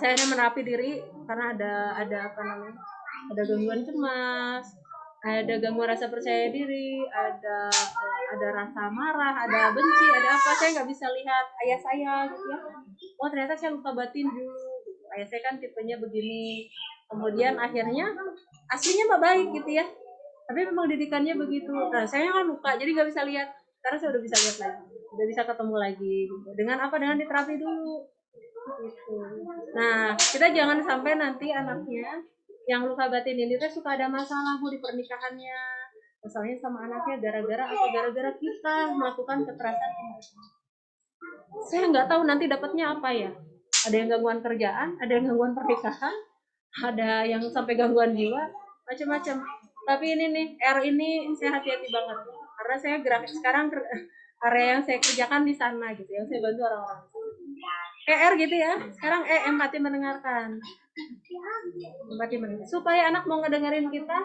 saya hanya menerapi diri karena ada apa namanya? Ada gangguan cemas, ada gangguan rasa percaya diri, ada rasa marah, ada benci, ada apa, saya nggak bisa lihat ayah saya gitu ya. Oh ternyata saya luka batin dulu, ayah saya kan tipenya begini. Kemudian akhirnya aslinya mah baik gitu ya, tapi memang didikannya begitu. Nah saya kan luka jadi nggak bisa lihat, sekarang saya udah bisa lihat lagi, udah bisa ketemu lagi gitu. Dengan apa? Dengan diterapi dulu gitu. Nah kita jangan sampai nanti anaknya yang luka batin ini tuh suka ada masalah di pernikahannya, misalnya sama anaknya gara-gara apa, gara-gara kita melakukan kekerasan. Saya nggak tahu nanti dapatnya apa ya, ada yang gangguan kerjaan, ada yang gangguan pernikahan, ada yang sampai gangguan jiwa, macam-macam. Tapi ini nih R ini saya hati-hati banget karena saya gerak sekarang area yang saya kerjakan di sana gitu, yang saya bantu orang-orang. R gitu ya, sekarang empati mendengarkan. Empati mendengarkan supaya anak mau ngedengerin kita.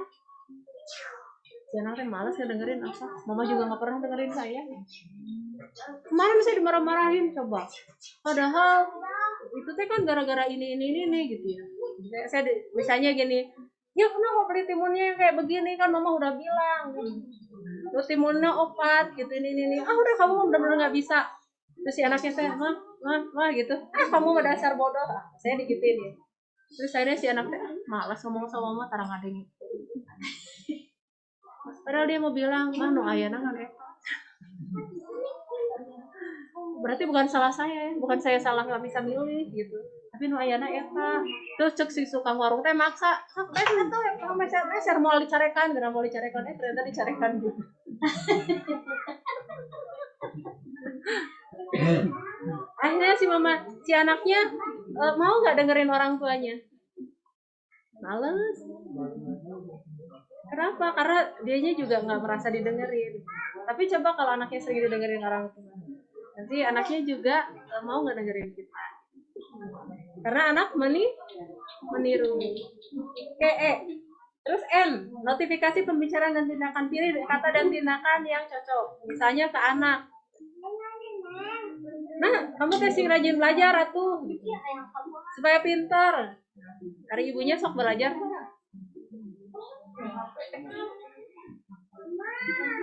Ya anak kan malas ngedengerin apa, mama juga nggak pernah dengerin saya. Kemarin saya dimarah-marahin coba, padahal itu teh kan gara-gara ini gitu ya. Saya misalnya gini, ya kenapa beli timunnya kayak begini, kan mama udah bilang tuh timunnya opat gitu ini udah kamu benar-benar nggak bisa. Terus si anaknya saya mah gitu, kamu mah dasar bodoh, saya digituin ya. Terus akhirnya si anaknya malas ngomong sama mama, tarang ada gitu. Padahal dia mau bilang mah no ayana kan berarti bukan salah saya, bukan saya salah nggak bisa milih gitu, tapi nu ayana eta. Terus cek si tukang warung teh maksa atau ya kamu meser mau dicarekan, karena mau dicarekan ternyata dicarekan gitu. Akhirnya si anaknya mau nggak dengerin orang tuanya, males. Kenapa? Karena dianya juga nggak merasa didengerin. Tapi coba kalau anaknya sering didengerin orang tua, nanti anaknya juga mau nggak dengerin kita. Karena anak meniru. Terus N, notifikasi pembicaraan dan tindakan, pilih kata dan tindakan yang cocok. Misalnya ke anak, Nah, kamu teh sing rajin belajar atuh gitu. Supaya pintar. Hari ibunya sok belajar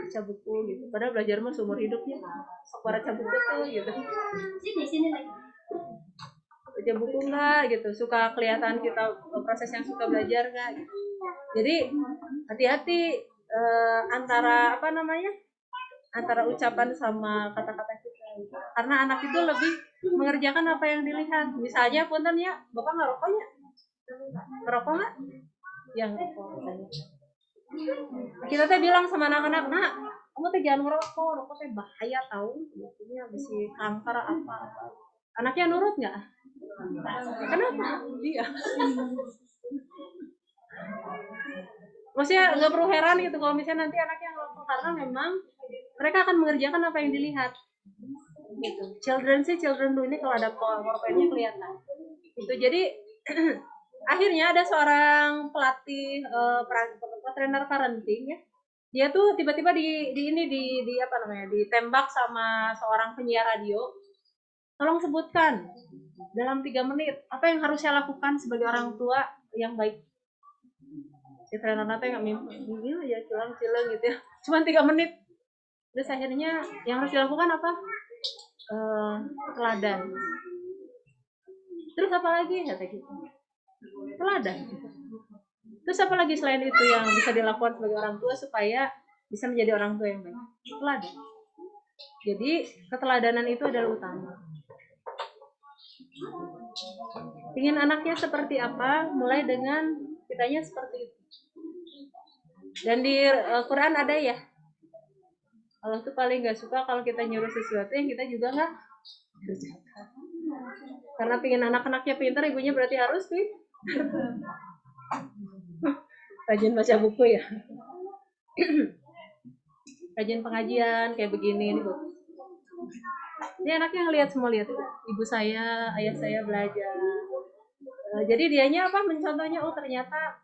baca buku gitu. Padahal belajar mah seumur hidupnya. Sok baca buku tuh gitu. Sini lagi. Baca buku enggak gitu. Suka kelihatan kita proses yang suka belajar enggak gitu. Jadi hati-hati antara apa namanya? Antara ucapan sama kata-kata kita. Karena anak itu lebih mengerjakan apa yang dilihat. Misalnya punten ya, Bapak ngerokoknya. Ngerokok enggak? Yang rokok katanya. Kita teh bilang sama anak-anak, "Nak, kamu teh jangan ngerokok, rokok teh bahaya tahu, buktinya bisa kanker apa-apa." Anaknya nurut nggak? Kenapa? Iya. Maksudnya nggak perlu heran gitu kalau misalnya nanti anaknya ngerokok, karena memang mereka akan mengerjakan apa yang dilihat. Gitu. Children dulu ini kalau ada pulpennya kelihatan. Itu jadi akhirnya ada seorang pelatih trainer parenting ya. Dia tuh tiba-tiba di apa namanya? Ditembak sama seorang penyiar radio. Tolong sebutkan dalam 3 menit apa yang harus saya lakukan sebagai orang tua yang baik. Si trainer nanti nggak mimpi ya cilang-cilang gitu ya. Cuma 3 menit. Terus akhirnya yang harus dilakukan apa? Teladan. Terus apa lagi kata gitu? Teladan. Terus apa lagi selain itu yang bisa dilakukan sebagai orang tua supaya bisa menjadi orang tua yang baik? Teladan. Jadi keteladanan itu adalah utama. Ingin anaknya seperti apa? Mulai dengan kitanya seperti itu. Dan di Quran ada ya, Allah tuh paling nggak suka kalau kita nyuruh sesuatu yang kita juga nggak kerjakan. Karena pengen anak-anaknya pintar, ibunya berarti harus rajin baca buku ya. Rajin pengajian kayak begini ini bagus. Ini anaknya ngelihat semua, lihat ibu saya, ayah saya belajar. Jadi dianya apa mencontohnya, oh ternyata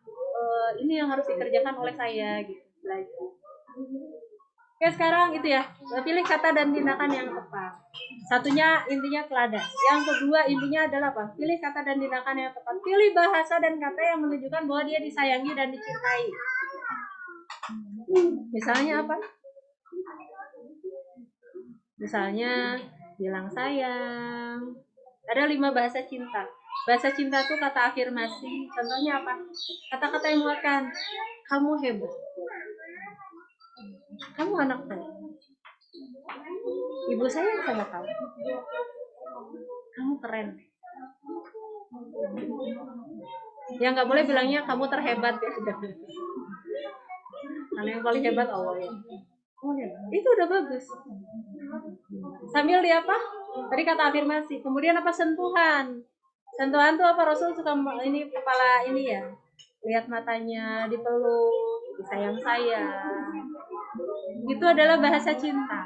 ini yang harus dikerjakan oleh saya gitu, belajar. Oke, sekarang itu ya, pilih kata dan tindakan yang tepat. Satunya intinya teladan. Yang kedua intinya adalah apa? Pilih kata dan tindakan yang tepat. Pilih bahasa dan kata yang menunjukkan bahwa dia disayangi dan dicintai. Misalnya apa? Misalnya bilang sayang. Ada 5 bahasa cinta. Bahasa cinta itu kata afirmasi. Contohnya apa? Kata-kata yang menguatkan. Kamu hebat. Kamu anak saya. Ibu sayang sama kamu. Kamu keren. Ya nggak boleh bilangnya kamu terhebat ya. Karena yang paling hebat Allah ya. Itu udah bagus. Sambil dia apa? Tadi kata afirmasi. Kemudian apa? Sentuhan. Sentuhan tuh apa? Rasul suka ini kepala ini ya. Lihat matanya, dipeluk, disayang itu adalah bahasa cinta.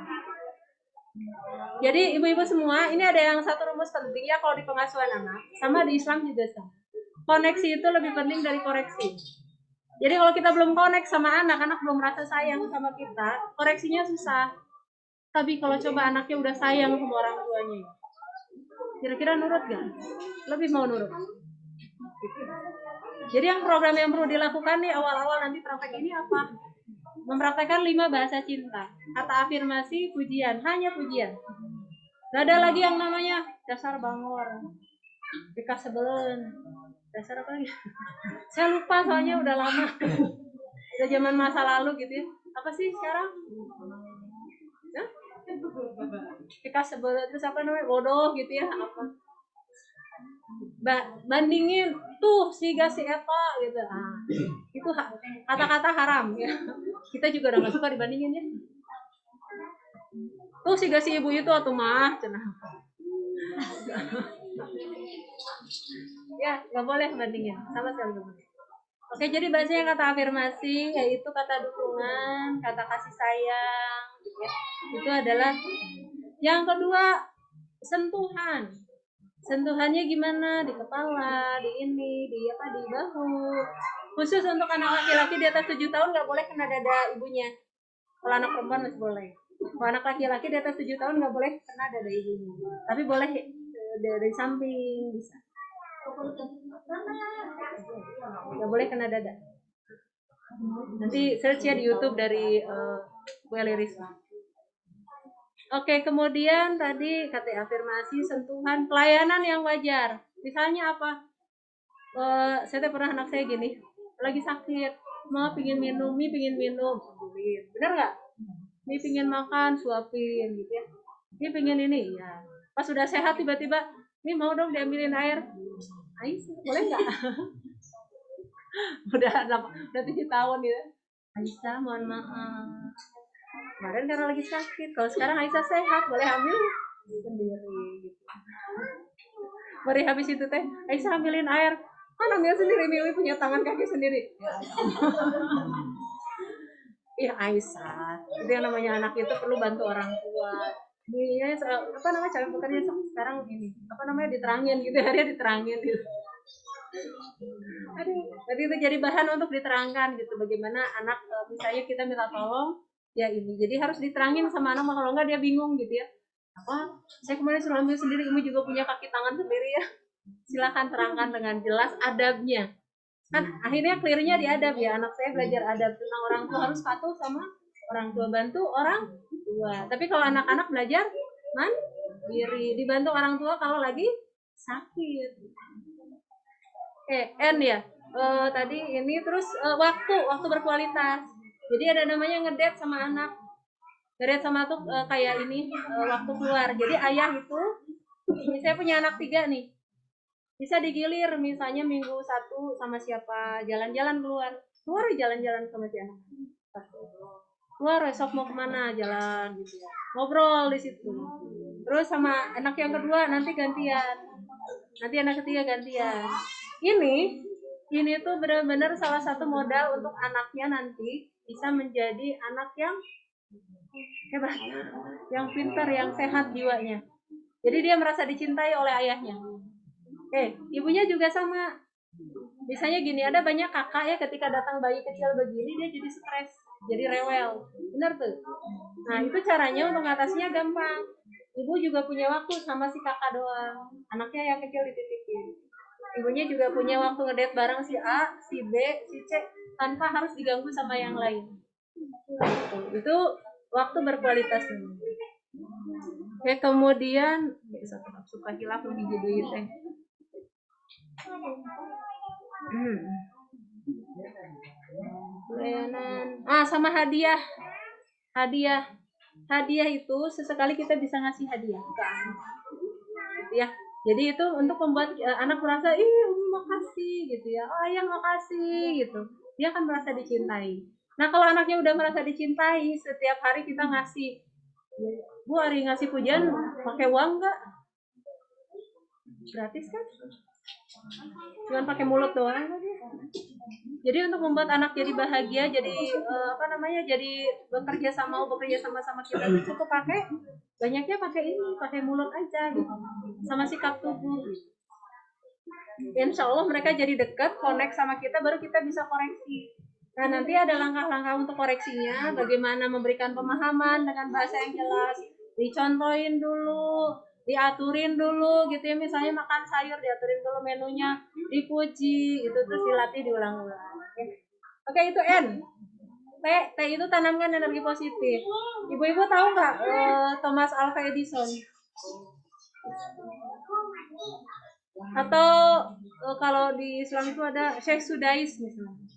Jadi ibu-ibu semua, ini ada yang satu rumus penting ya kalau di pengasuhan anak, sama di Islam juga sama. Koneksi itu lebih penting dari koreksi. Jadi kalau kita belum connect sama anak belum merasa sayang sama kita, koreksinya susah. Tapi kalau coba anaknya udah sayang sama orang tuanya, kira-kira nurut gak? Lebih mau nurut. Jadi yang program yang perlu dilakukan nih awal-awal nanti praktek ini apa? Mempraktekkan 5 bahasa cinta. Kata afirmasi, pujian, hanya pujian. Gak ada lagi yang namanya dasar bangor, Bika sebelen, dasar apa lagi? Saya lupa soalnya udah lama. Udah zaman masa lalu gitu ya. Apa sih sekarang? Hah? Bika sebelen, terus apa namanya? Bodoh gitu ya, apa? Bandingin tuh si eta gitu. Itu kata-kata haram ya. Kita juga udah gak suka dibandingin ya. Tuh si ibu itu atau mah cenah. Ya nggak boleh bandingin, sama sekali nggak boleh. Oke, jadi bahasanya kata afirmasi, yaitu kata dukungan, kata kasih sayang gitu ya. Itu adalah yang kedua. Sentuhan. Sentuhannya gimana? Di kepala, di ini, di bahu. Khusus untuk anak laki-laki di atas 7 tahun nggak boleh kena dada ibunya. Kalau anak perempuan masih boleh. Kalau anak laki-laki di atas 7 tahun nggak boleh kena dada ibunya, tapi boleh dari samping bisa. Nggak boleh kena dada. Nanti search ya di YouTube dari Bu Risma. Oke, kemudian tadi kata afirmasi, sentuhan, pelayanan yang wajar. Misalnya apa? Saya pernah anak saya gini, lagi sakit, mau pingin minum, bener nggak? Ini pingin makan, suapin gitu ya. Ini pingin ini, ya. Pas sudah sehat tiba-tiba, ini mau dong diambilin air. Aisyah, boleh nggak? udah 7 tahun ya. Aisyah, mohon maaf. Kemarin karena lagi sakit, kalau sekarang Aisyah sehat, boleh ambil sendiri gitu. Baru habis itu teh, Aisyah ambilin air, kan ambil sendiri, Milih punya tangan kaki sendiri. Iya Aisyah, itu yang namanya anak itu perlu bantu orang tua. Dia apa namanya cara bekerja sekarang ini, apa namanya diterangin gitu, harinya diterangin gitu. Aduh, tapi itu jadi bahan untuk diterangkan gitu, bagaimana anak misalnya kita minta tolong ya ini, jadi harus diterangin sama anak, kalau enggak dia bingung gitu ya. Apa? Saya kemarin suruh ambil sendiri, ibu juga punya kaki tangan sendiri ya. Silakan terangkan dengan jelas adabnya. Kan akhirnya clear-nya di adab ya, anak saya belajar adab tentang orang tua, harus patuh sama orang tua, bantu orang tua. Tapi kalau anak-anak belajar mandiri, dibantu orang tua kalau lagi sakit. N ya. Tadi ini terus waktu berkualitas. Jadi ada namanya ngedate sama anak. Ngedate sama tuh kayak ini waktu keluar. Jadi ayah itu, saya punya anak 3 nih. Bisa digilir misalnya minggu 1 sama siapa jalan-jalan keluar jalan-jalan sama si anak. Keluar besok mau kemana jalan gitu ya. Ngobrol di situ. Terus sama anak yang kedua nanti gantian. Nanti anak ketiga gantian. Ini tuh benar-benar salah satu modal untuk anaknya nanti bisa menjadi anak yang hebat, yang pintar, yang sehat jiwanya. Jadi dia merasa dicintai oleh ayahnya. Ibunya juga sama. Misalnya gini, ada banyak kakak ya ketika datang bayi kecil begini dia jadi stres, jadi rewel. Benar tuh. Nah itu caranya untuk mengatasinya gampang. Ibu juga punya waktu sama si kakak doang. Anaknya yang kecil dititipin. Ibunya juga punya waktu ngedate bareng si A, si B, si C tanpa harus diganggu sama yang lain. Itu waktu berkualitas. Kemudian suka hilaf lebih jadi pelayanan. Sama hadiah itu sesekali kita bisa ngasih hadiah ke anak ya. Jadi itu untuk membuat anak merasa makasih gitu ya, ayah makasih gitu, dia akan merasa dicintai. Nah kalau anaknya udah merasa dicintai, setiap hari kita ngasih, Bu hari ngasih pujian pakai uang nggak? Gratis kan? Cuman pakai mulut doang. Jadi untuk membuat anak jadi bahagia, jadi jadi bekerja sama kita itu cukup banyaknya pakai mulut aja gitu, sama sikap tubuh. Insya Allah mereka jadi dekat, connect sama kita, baru kita bisa koreksi. Nah nanti ada langkah-langkah untuk koreksinya, bagaimana memberikan pemahaman dengan bahasa yang jelas, dicontohin dulu, diaturin dulu gitu ya, misalnya makan sayur diaturin dulu menunya, dipuji itu, terus dilatih diulang-ulang. Oke, itu N. T itu tanamkan energi positif. Ibu-ibu tahu nggak Thomas Alva Edison? Atau kalau di Islam itu ada Syekh Sudais misalnya.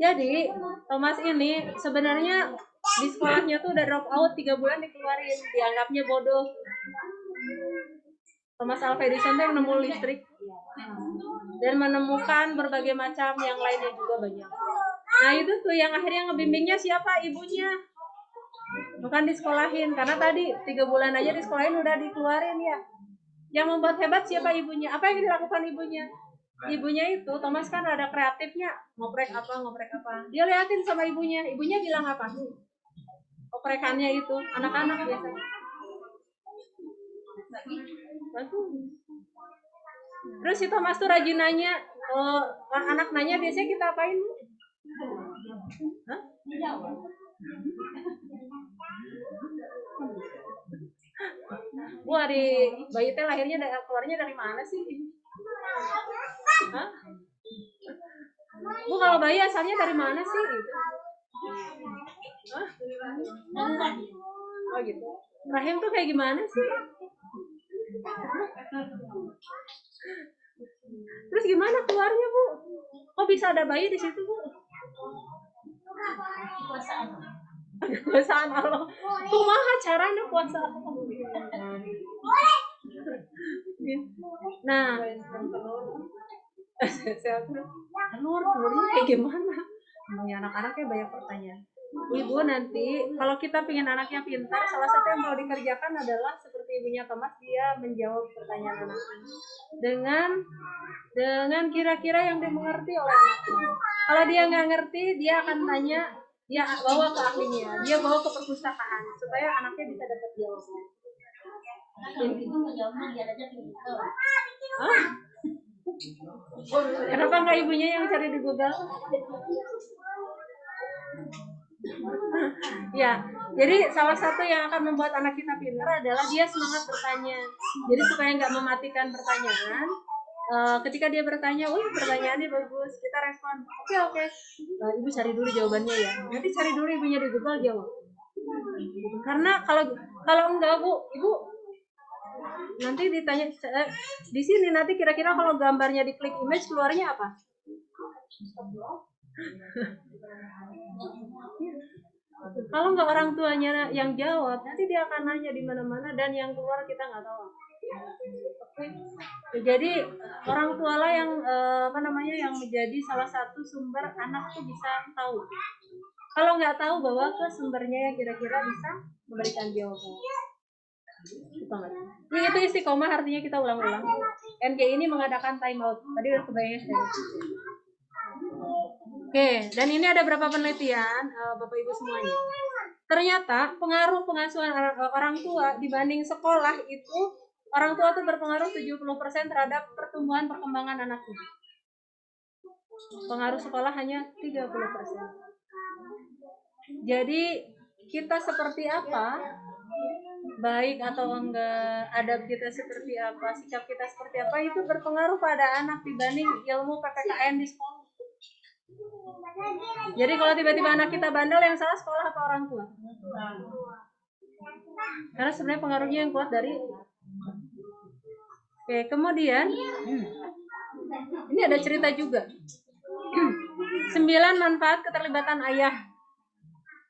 Jadi Thomas ini sebenarnya di sekolahnya tuh udah drop out 3 bulan, dikeluarin, dianggapnya bodoh. Thomas Alva Edison tuh yang nemu listrik dan menemukan berbagai macam yang lainnya juga banyak. Nah itu tuh yang akhirnya ngebimbingnya siapa? Ibunya. Bukan disekolahin, karena tadi 3 bulan aja disekolahin udah dikeluarin ya. Yang membuat hebat siapa? Ibunya. Apa yang dilakukan ibunya? Ibunya itu, Thomas kan ada kreatifnya, ngoprek apa. Dia liatin sama ibunya bilang apa? Oprekannya itu, anak-anak biasanya. Terus si Thomas tuh rajin nanya, anak nanya biasanya kita apain? Bu, hari bayi teh lahirnya keluarnya dari mana sih? Hah? Bu, kalau bayi asalnya dari mana sih gitu? Hah? Oh gitu. Rahim tuh kayak gimana sih? Terus gimana keluarnya, Bu? Kok bisa ada bayi di situ, Bu? Kuasaan Allah. Kumaha caranya kuasaan Allah? Nah, saya telurnya kayak gimana? Emangnya anak-anaknya banyak pertanyaan. Ibu nanti kalau kita pengen anaknya pintar, salah satu yang mau dikerjakan adalah seperti ibunya Thomas, dia menjawab pertanyaan anaknya dengan kira-kira yang dimengerti oleh anaknya. Kalau dia nggak ngerti, dia akan tanya, dia bawa ke ahlinya, dia bawa ke perpustakaan supaya anaknya bisa dapat jawaban. Hah? Kenapa nggak ibunya yang cari di Google? Ya, jadi salah satu yang akan membuat anak kita pintar adalah dia semangat bertanya. Jadi supaya nggak mematikan pertanyaan, ketika dia bertanya, pertanyaannya bagus, kita respon, oke. Ibu cari dulu jawabannya ya. Nanti cari dulu ibunya di Google jawab. Karena kalau enggak, Bu, ibu nanti ditanya di sini nanti kira-kira kalau gambarnya diklik image keluarnya apa? Kalau nggak orang tuanya yang jawab, nanti dia akan nanya di mana-mana dan yang keluar kita nggak tahu. Jadi orang tua lah yang yang menjadi salah satu sumber anak tuh bisa tahu. Kalau nggak tahu, bawa ke sumbernya yang kira-kira bisa memberikan jawaban. Ini itu istiqomah artinya kita ulang-ulang. NGI ini mengadakan time out. Tadi udah kebayang saya. Oke, dan ini ada berapa penelitian, Bapak Ibu semuanya. Ternyata pengaruh pengasuhan orang tua dibanding sekolah itu, orang tua tuh berpengaruh 70% terhadap pertumbuhan perkembangan anaknya. Pengaruh sekolah hanya 30%. Jadi kita seperti apa, baik atau enggak, adab kita seperti apa, sikap kita seperti apa, itu berpengaruh pada anak dibanding ilmu PPKN di sekolah. Jadi kalau tiba-tiba anak kita bandel, yang salah sekolah atau orang tua? Karena sebenarnya pengaruhnya yang kuat dari. Oke, kemudian ini ada cerita juga. 9 manfaat keterlibatan ayah.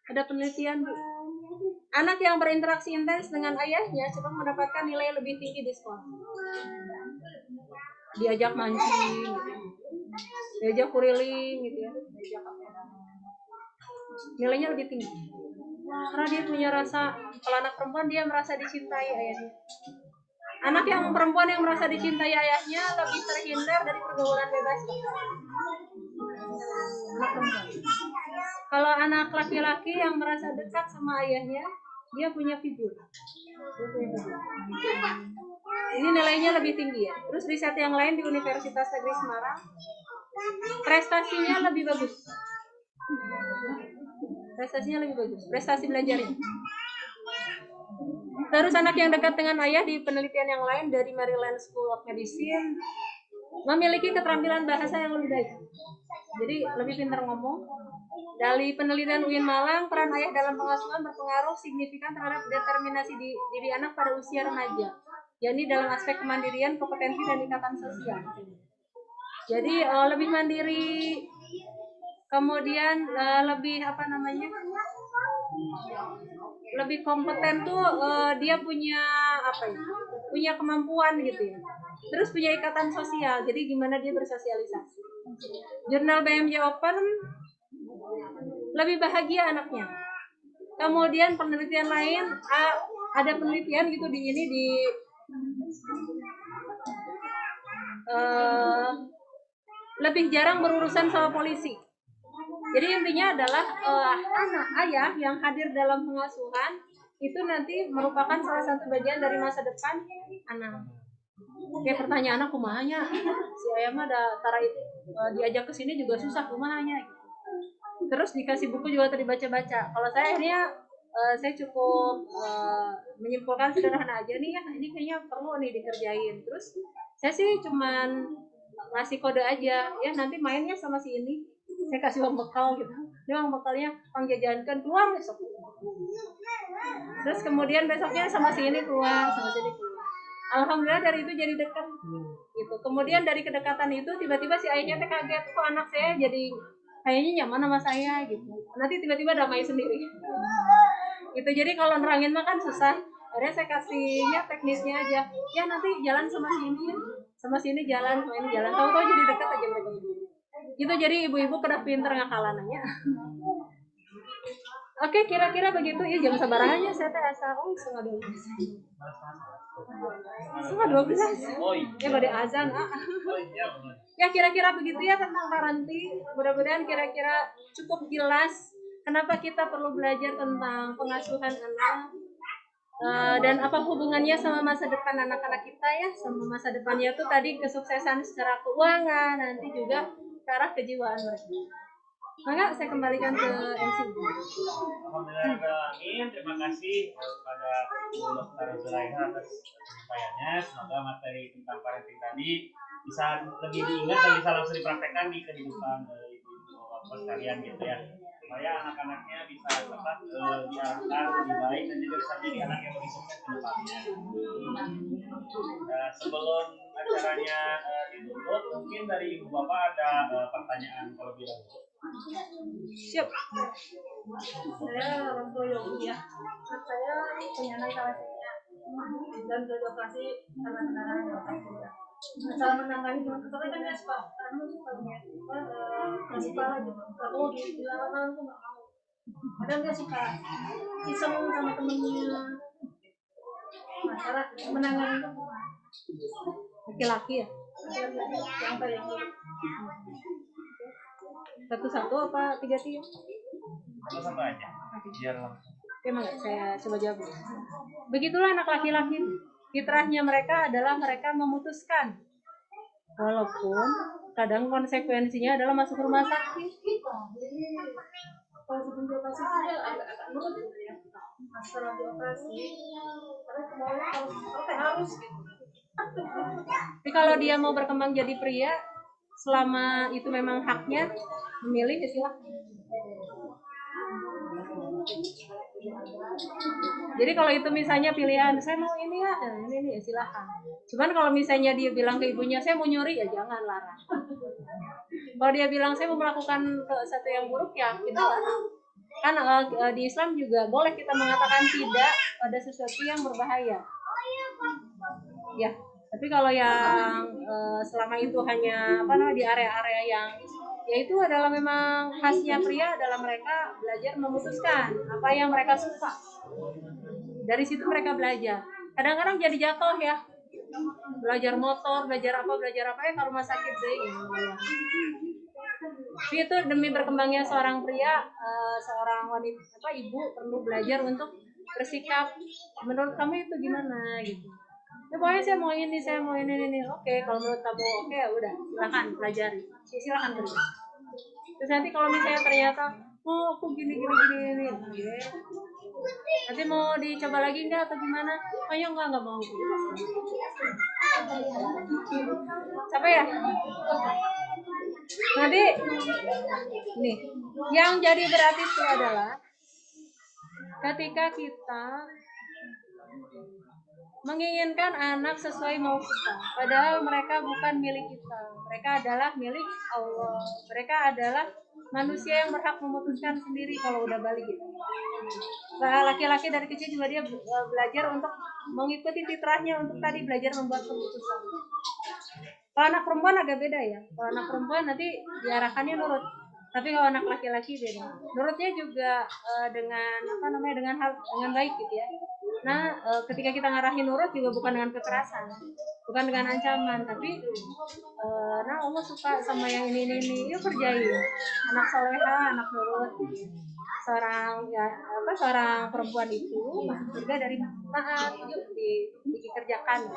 Ada penelitian, Bu. Anak yang berinteraksi intens dengan ayahnya cenderung mendapatkan nilai lebih tinggi di sekolah. Diajak mancing, gitu. Diajak kuriling, gitu ya. Nilainya lebih tinggi. Karena dia punya rasa, kalau anak perempuan dia merasa dicintai ayahnya. Anak yang perempuan yang merasa dicintai ayahnya lebih terhindar dari pergaulan bebas. Anak perempuan. Kalau anak laki-laki yang merasa dekat sama ayahnya, dia punya figur. Ini nilainya lebih tinggi ya. Terus riset yang lain di Universitas Negeri Semarang, prestasinya lebih bagus. Prestasi belajarnya. Terus anak yang dekat dengan ayah di penelitian yang lain dari Maryland School of Medicine memiliki keterampilan bahasa yang lebih baik. Jadi lebih pintar ngomong. Dari penelitian UIN Malang, peran ayah dalam pengasuhan berpengaruh signifikan terhadap determinasi diri anak pada usia remaja, yakni dalam aspek kemandirian, kompetensi, dan ikatan sosial. Jadi lebih mandiri, kemudian lebih lebih kompeten tuh, dia punya punya kemampuan gitu ya. Terus punya ikatan sosial, jadi gimana dia bersosialisasi. Jurnal BMJ Open, lebih bahagia anaknya. Kemudian penelitian lain, ada penelitian gitu di lebih jarang berurusan sama polisi. Jadi intinya adalah ayah yang hadir dalam pengasuhan itu nanti merupakan salah satu bagian dari masa depan anak. Kayak pertanyaan anak kumahanya, si ayah mah ada tara itu diajak ke sini juga susah kumahanya gitu. terus dikasih buku juga tadi baca-baca. Kalau saya akhirnya saya cukup menyimpulkan sederhana aja nih ya, ini kayaknya perlu nih dikerjain. Terus saya sih cuman ngasih kode aja, ya nanti mainnya sama si ini. Saya kasih uang bekal gitu. Ini uang bekalnya Kang jajankan keluar besok. Terus kemudian besoknya sama si ini keluar, sama si ini keluar. Alhamdulillah dari itu jadi dekat gitu. Kemudian dari kedekatan itu tiba-tiba si ayahnya teh kaget, kok anak saya jadi kayaknya nyaman sama saya gitu. Nanti tiba-tiba damai sendiri. Gitu. Jadi kalau nerangin mah kan susah. Akhirnya saya kasihnya teknisnya aja. Ya nanti jalan sama sini ya. Sama sini jalan, sama ini jalan. Tahu-tahu jadi dekat aja mereka. Gitu, jadi ibu-ibu pada pinter ngakalananya. Oke, kira-kira begitu ya. Jam sabarahannya saya teh asa setengah 12. Setengah 12. Oh iya. Ya pada azan. Oh iya. Ya kira-kira begitu ya tentang parenting. Mudah-mudahan kira-kira cukup jelas kenapa kita perlu belajar tentang pengasuhan anak. Dan apa hubungannya sama masa depan anak-anak kita ya, sama masa depannya tuh tadi kesuksesan secara keuangan, nanti juga ke arah kejiwaan mereka. Maka saya kembalikan ke MC. Alhamdulillahirrahmanirrahim. Terima kasih kepada Bu Dr. Zulaiha atas penyampaiannya. Semoga materi tentang parenting tadi bisa lebih diingat dan bisa langsung dipraktekkan di kehidupan ibu-ibu bapak sekalian gitu ya. Supaya anak-anaknya bisa diarahkan lebih baik dan juga bisa jadi anak yang lebih sukses ke depannya. Sebelum acaranya ditutup, mungkin dari ibu bapak ada pertanyaan terlebih dahulu. Siap. Saya orang tua Yogi ya. Saya punya anak salah satunya dan beroperasi karena kendaraan otak juga. Masalah menangani itu, tapi kan dia suka, karena suka kasih pala gitu. Kalau di lapangan tuh nggak mau. Kadang dia suka iseng sama temennya. Masalah menangani itu laki-laki ya. Yang paling satu-satu apa tiga-tiga? Satu aja. Biar langsung. Oke, saya coba jawab. Begitulah anak laki-laki. Fitrahnya mereka adalah mereka memutuskan. Walaupun kadang konsekuensinya adalah masuk rumah sakit. Kalau sebelum dioperasi dia agak nurut gitu ya. Masalah dioperasi, karena kemauannya harus gitu. Tapi kalau dia mau berkembang jadi pria, selama itu memang haknya memilih, ya silahkan. Jadi kalau itu misalnya pilihan, saya mau ini ya, ini ya silahkan. Cuman kalau misalnya dia bilang ke ibunya, saya mau nyuri, ya jangan, larang. Kalau dia bilang saya mau melakukan sesuatu yang buruk, ya kita larang. Kan di Islam juga boleh kita mengatakan tidak pada sesuatu yang berbahaya. Ya, tapi kalau yang selama itu hanya di area-area yang yaitu adalah memang khasnya pria adalah mereka belajar memutuskan apa yang mereka suka. Dari situ mereka belajar. Kadang-kadang jadi jatuh ya. Belajar motor, belajar apa ya ke rumah sakit deh. Tapi itu demi berkembangnya seorang pria, seorang wanita ibu perlu belajar untuk bersikap. Menurut kamu itu gimana gitu? Ya pokoknya saya mau ini. Oke, kalau menurut kamu oke, ya udah silakan pelajari. Silakan kerja. Terus nanti kalau misalnya ternyata aku gini. Oke. Nanti mau dicoba lagi enggak atau gimana? Oh ya enggak mau. Siapa ya? Nanti nih, yang jadi berarti itu adalah ketika kita menginginkan anak sesuai mau kita, padahal mereka bukan milik kita, mereka adalah milik Allah. Mereka adalah manusia yang berhak memutuskan sendiri kalau udah balik gitu. Laki-laki dari kecil juga dia belajar untuk mengikuti fitrahnya untuk tadi belajar membuat keputusan. Kalau anak perempuan agak beda ya. Kalau anak perempuan nanti diarahkannya nurut. Tapi kalau anak laki-laki beda. Nurutnya juga dengan baik gitu ya. Nah, ketika kita ngarahin nurut juga bukan dengan kekerasan, bukan dengan ancaman, tapi Allah suka sama yang ini, yuk kerjain. Anak soleha, anak nurut. Seorang perempuan itu masuk surga dari taat, yuk dikerjakan.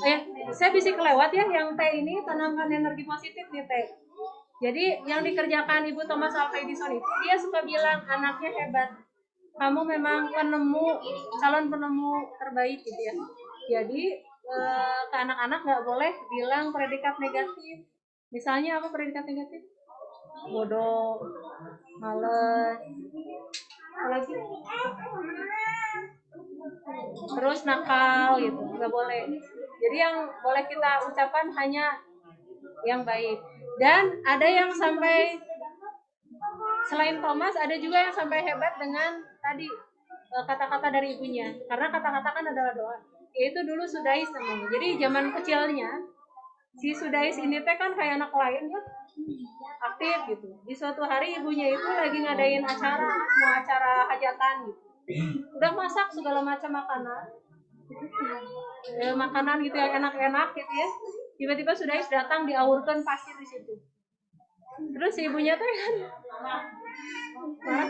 Ya, saya bisa kelewat ya yang teh ini tanamkan energi positif nih teh. Jadi yang dikerjakan Ibu Thomas Alva Edison itu, dia suka bilang anaknya hebat. Kamu memang calon penemu terbaik gitu ya. Jadi ke anak-anak nggak boleh bilang predikat negatif. Misalnya apa predikat negatif? Bodoh, males, apalagi terus nakal gitu, nggak boleh. Jadi yang boleh kita ucapkan hanya yang baik. Dan ada yang sampai selain Thomas, ada juga yang sampai hebat dengan tadi kata-kata dari ibunya. Karena kata-kata kan adalah doa. Yaitu dulu Sudais namanya. Jadi zaman kecilnya si Sudais ini teh kan kayak anak lain ya, aktif gitu. Di suatu hari ibunya itu lagi ngadain mau acara hajatan gitu. Udah masak segala macam makanan gitu yang enak-enak gitu ya. Tiba-tiba Sudais datang diaurkan pasir di situ. Terus si ibunya tuh kan marah,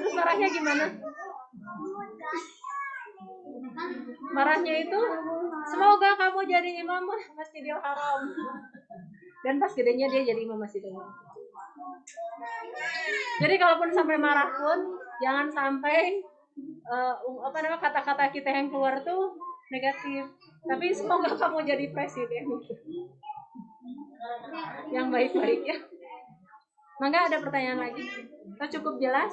terus marahnya gimana? Marahnya itu, semoga kamu jadi imam Masjidil Haram. Dan pas gedenya dia jadi imam Masjidil Haram. Jadi kalaupun sampai marah pun jangan sampai kata-kata kita yang keluar tuh negatif. Tapi semoga kamu jadi presiden yang baik-baik ya. Mangga ada pertanyaan lagi? Atau cukup jelas?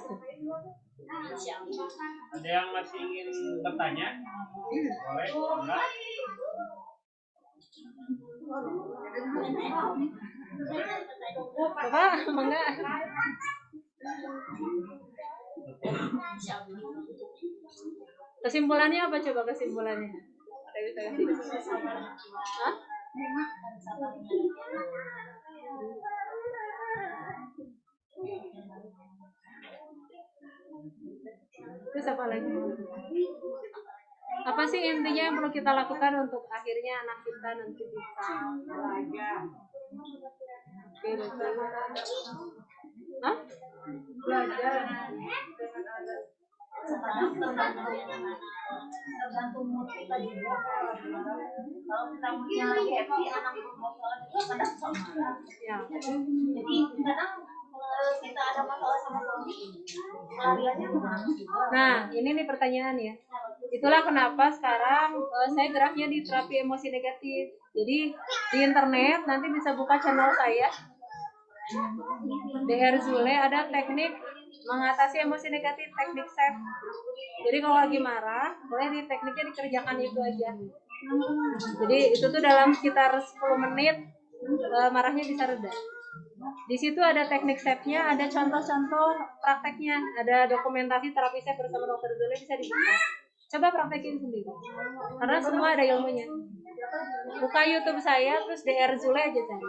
Ada yang masih ingin bertanya? Boleh, enggak? Bapak, mangga. Kesimpulannya apa coba kesimpulannya? Ada bisa kasih? Hah? Terus apa lagi? Apa sih intinya yang perlu kita lakukan untuk akhirnya anak kita nanti bisa belajar? Hah? Belajar. Tergantung mood kita juga. Kalau kita moodnya lagi happy, anak itu kadang sama. Ya. Jadi kadang kita ada masalah sama suami, pelariannya kemana? Nah, ini nih pertanyaan ya. Itulah kenapa sekarang saya geraknya di terapi emosi negatif. Jadi di internet nanti bisa buka channel saya. DR Zule ada teknik mengatasi emosi negatif, teknik SAFE. Jadi kalau lagi marah, boleh di tekniknya dikerjakan itu aja. Jadi itu tuh dalam sekitar 10 menit marahnya bisa reda. Di situ ada teknik SAFE-nya, ada contoh-contoh prakteknya, ada dokumentasi terapi SAFE bersama Dr. Zule, bisa dibuka. Coba praktekin sendiri. Karena semua ada ilmunya. Buka YouTube saya, terus DR Zule aja cari.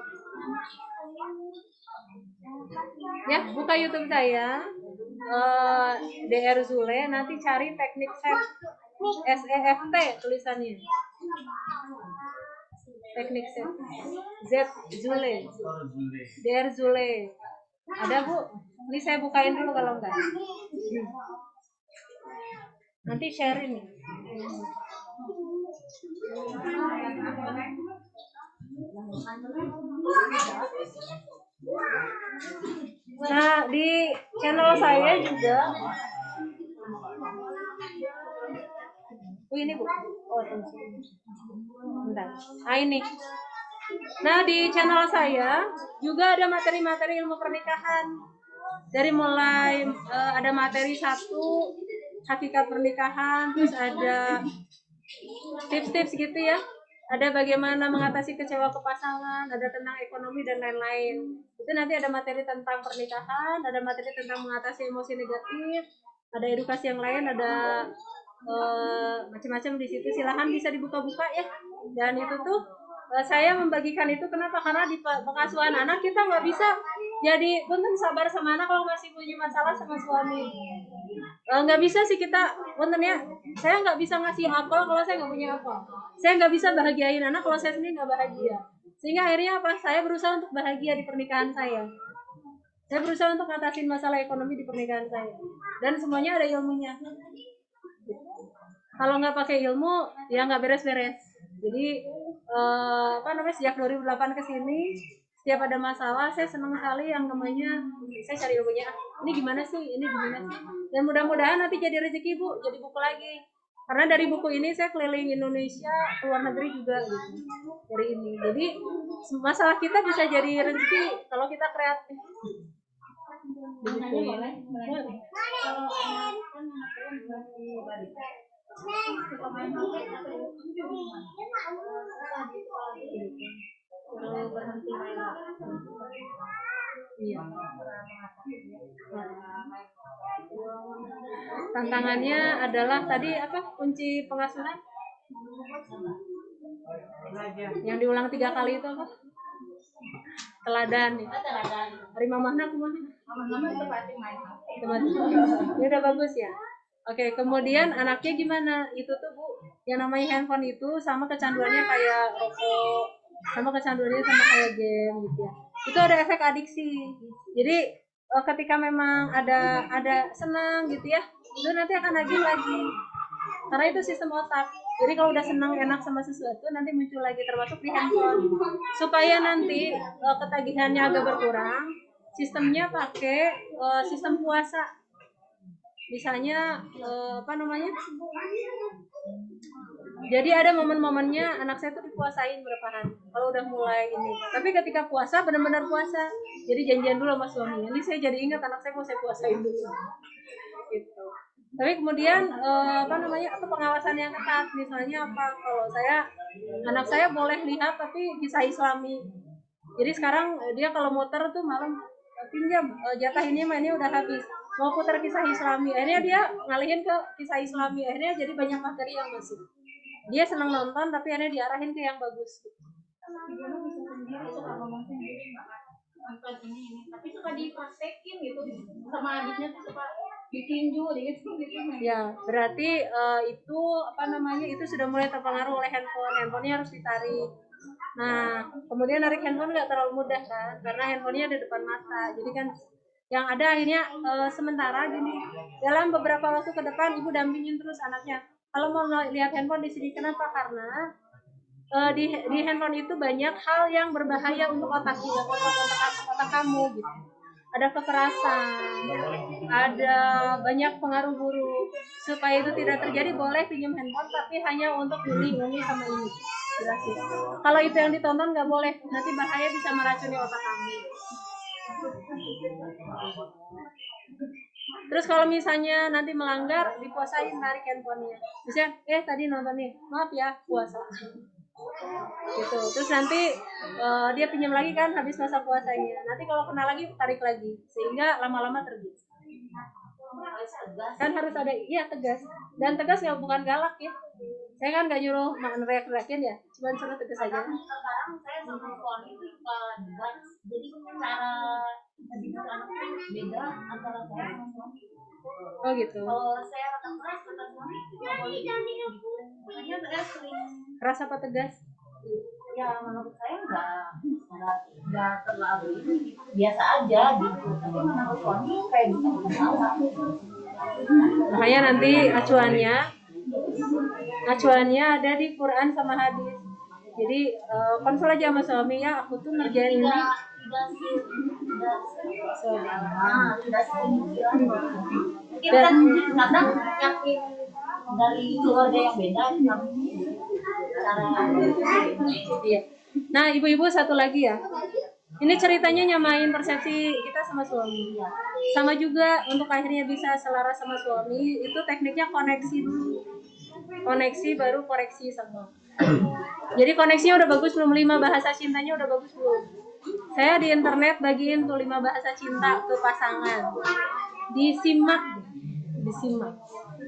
Ya, buka YouTube saya, DR Zule, nanti cari teknik SAFE, SEFT tulisannya. Teknik SAFE, Z Zule, DR Zule. Ada Bu? Ini saya bukain dulu kalau enggak. Nanti share ini. Nah, di channel saya juga. Ini Bu. Oh, bentar. Ini. Nah, di channel saya juga ada materi-materi ilmu pernikahan. Dari mulai ada materi 1 hakikat pernikahan, terus ada tips-tips gitu ya. Ada bagaimana mengatasi kecewa ke pasangan, ada tentang ekonomi dan lain-lain. Itu nanti ada materi tentang pernikahan, ada materi tentang mengatasi emosi negatif, ada edukasi yang lain, ada macam-macam di situ. Silahkan bisa dibuka-buka ya. Dan itu tuh saya membagikan itu kenapa? Karena di pengasuhan anak kita nggak bisa jadi punten sabar sama anak kalau masih punya masalah sama suami. Nggak bisa sih kita punten ya. Saya nggak bisa ngasih apel kalau saya nggak punya apel. Saya nggak bisa bahagiain anak kalau saya sendiri nggak bahagia. Sehingga akhirnya apa? Saya berusaha untuk bahagia di pernikahan saya. Saya berusaha untuk ngatasin masalah ekonomi di pernikahan saya. Dan semuanya ada ilmunya. Kalau nggak pakai ilmu, ya nggak beres-beres. Jadi sejak 2008 ke sini, setiap ada masalah saya senang sekali yang namanya saya cari ilmunya, ini gimana sih, ini gimana sih, dan mudah-mudahan nanti jadi rezeki Bu, jadi buku lagi, karena dari buku ini saya keliling Indonesia, luar negeri juga gitu dari ini. Jadi masalah kita bisa jadi rezeki kalau kita kreatif. Nanya boleh? Boleh. Kalau anak kan anak saya masih balita, suka main HP atau kalau berhenti main HP. Iya. Tantangannya adalah tadi apa, kunci pengasuhan yang diulang 3 kali itu apa? Teladan. Hari mamahna kumaha? Mama itu pasti main HP. Ini udah bagus ya. Oke, kemudian anaknya gimana? Itu tuh Bu, yang namanya handphone itu sama kecanduannya kayak rokok, sama kecanduannya sama kayak game gitu ya. Itu ada efek adiksi. Jadi ketika memang ada senang gitu ya, itu nanti akan nagih lagi. Karena itu sistem otak. Jadi kalau udah senang enak sama sesuatu, nanti muncul lagi, termasuk di handphone. Supaya nanti ketagihannya agak berkurang, sistemnya pakai sistem puasa. Misalnya apa namanya? Jadi ada momen-momennya anak saya tuh dipuasain berapa hari. Kalau udah mulai ini. Tapi ketika puasa benar-benar puasa. Jadi janjian dulu sama suaminya. Ini saya jadi ingat anak saya mau saya puasain dulu. Gitu. Tapi kemudian apa namanya? Atau pengawasan yang ketat. Misalnya apa? Kalau anak saya boleh lihat tapi kisah Islami. Jadi sekarang dia kalau muter tuh malam pinjam jatah ini mainnya udah habis, mau putar kisah Islami, akhirnya dia ngalihin ke kisah Islami, akhirnya jadi banyak materi yang masuk, dia senang nonton tapi akhirnya diarahin ke yang bagus. Dia bisa sendiri, suka ngomong sendiri, nonton ini, tapi suka dipraktekin gitu sama adiknya tuh, suka ditinju gitu. Ya berarti itu apa namanya, itu sudah mulai terpengaruh oleh handphonenya harus ditarik. Nah, kemudian narik handphone nggak terlalu mudah kan, karena handphonenya di depan mata. Jadi kan yang ada akhirnya sementara gini, dalam beberapa waktu ke depan ibu dampingin terus anaknya. Kalau mau lihat handphone di sini, kenapa? Karena di handphone itu banyak hal yang berbahaya untuk otak kamu gitu. Ada kekerasan, ada banyak pengaruh buruk. Supaya itu tidak terjadi, boleh pinjam handphone tapi hanya untuk ini sama ini. Jelasin. Kalau itu yang ditonton nggak boleh, nanti bahaya, bisa meracuni otak kamu. Terus kalau misalnya nanti melanggar, dipuasain, tarik handphonenya. Misalnya, tadi nonton nih, maaf ya, puasa. Gitu. Terus nanti dia pinjam lagi kan habis masa puasanya. Nanti kalau kena lagi, tarik lagi, sehingga lama-lama terbiasa. Kan harus ada, iya tegas. Dan tegas nggak, bukan galak ya. Saya kan nggak nyuruh teriak-teriakin ya, cuma suruh tegas aja. Sekarang saya sama suami itu suka debat, jadi cara dididik anak itu beda antara saya sama suami. Oh gitu. Kalau saya kata keras, kata suami nggak boleh gitu. Makanya saya sering Keras apa tegas? ya menurut saya nggak terlalu ini, biasa aja gitu. Tapi menurut suami kayak gitu salah. Makanya nanti acuannya ada di Quran sama hadis. Jadi konsul aja sama suami, ya aku tuh ngerjain ini. Mungkin kan kadang yakin dari keluarga yang beda, cara. Iya. Nah, ibu-ibu satu lagi ya. Ini ceritanya nyamain persepsi kita sama suami. Sama juga untuk akhirnya bisa selaras sama suami, itu tekniknya koneksi dulu. Koneksi baru koreksi sama. Jadi koneksinya udah bagus belum? 5 bahasa cintanya udah bagus belum? Saya di internet bagiin tuh 5 bahasa cinta ke pasangan. Disimak.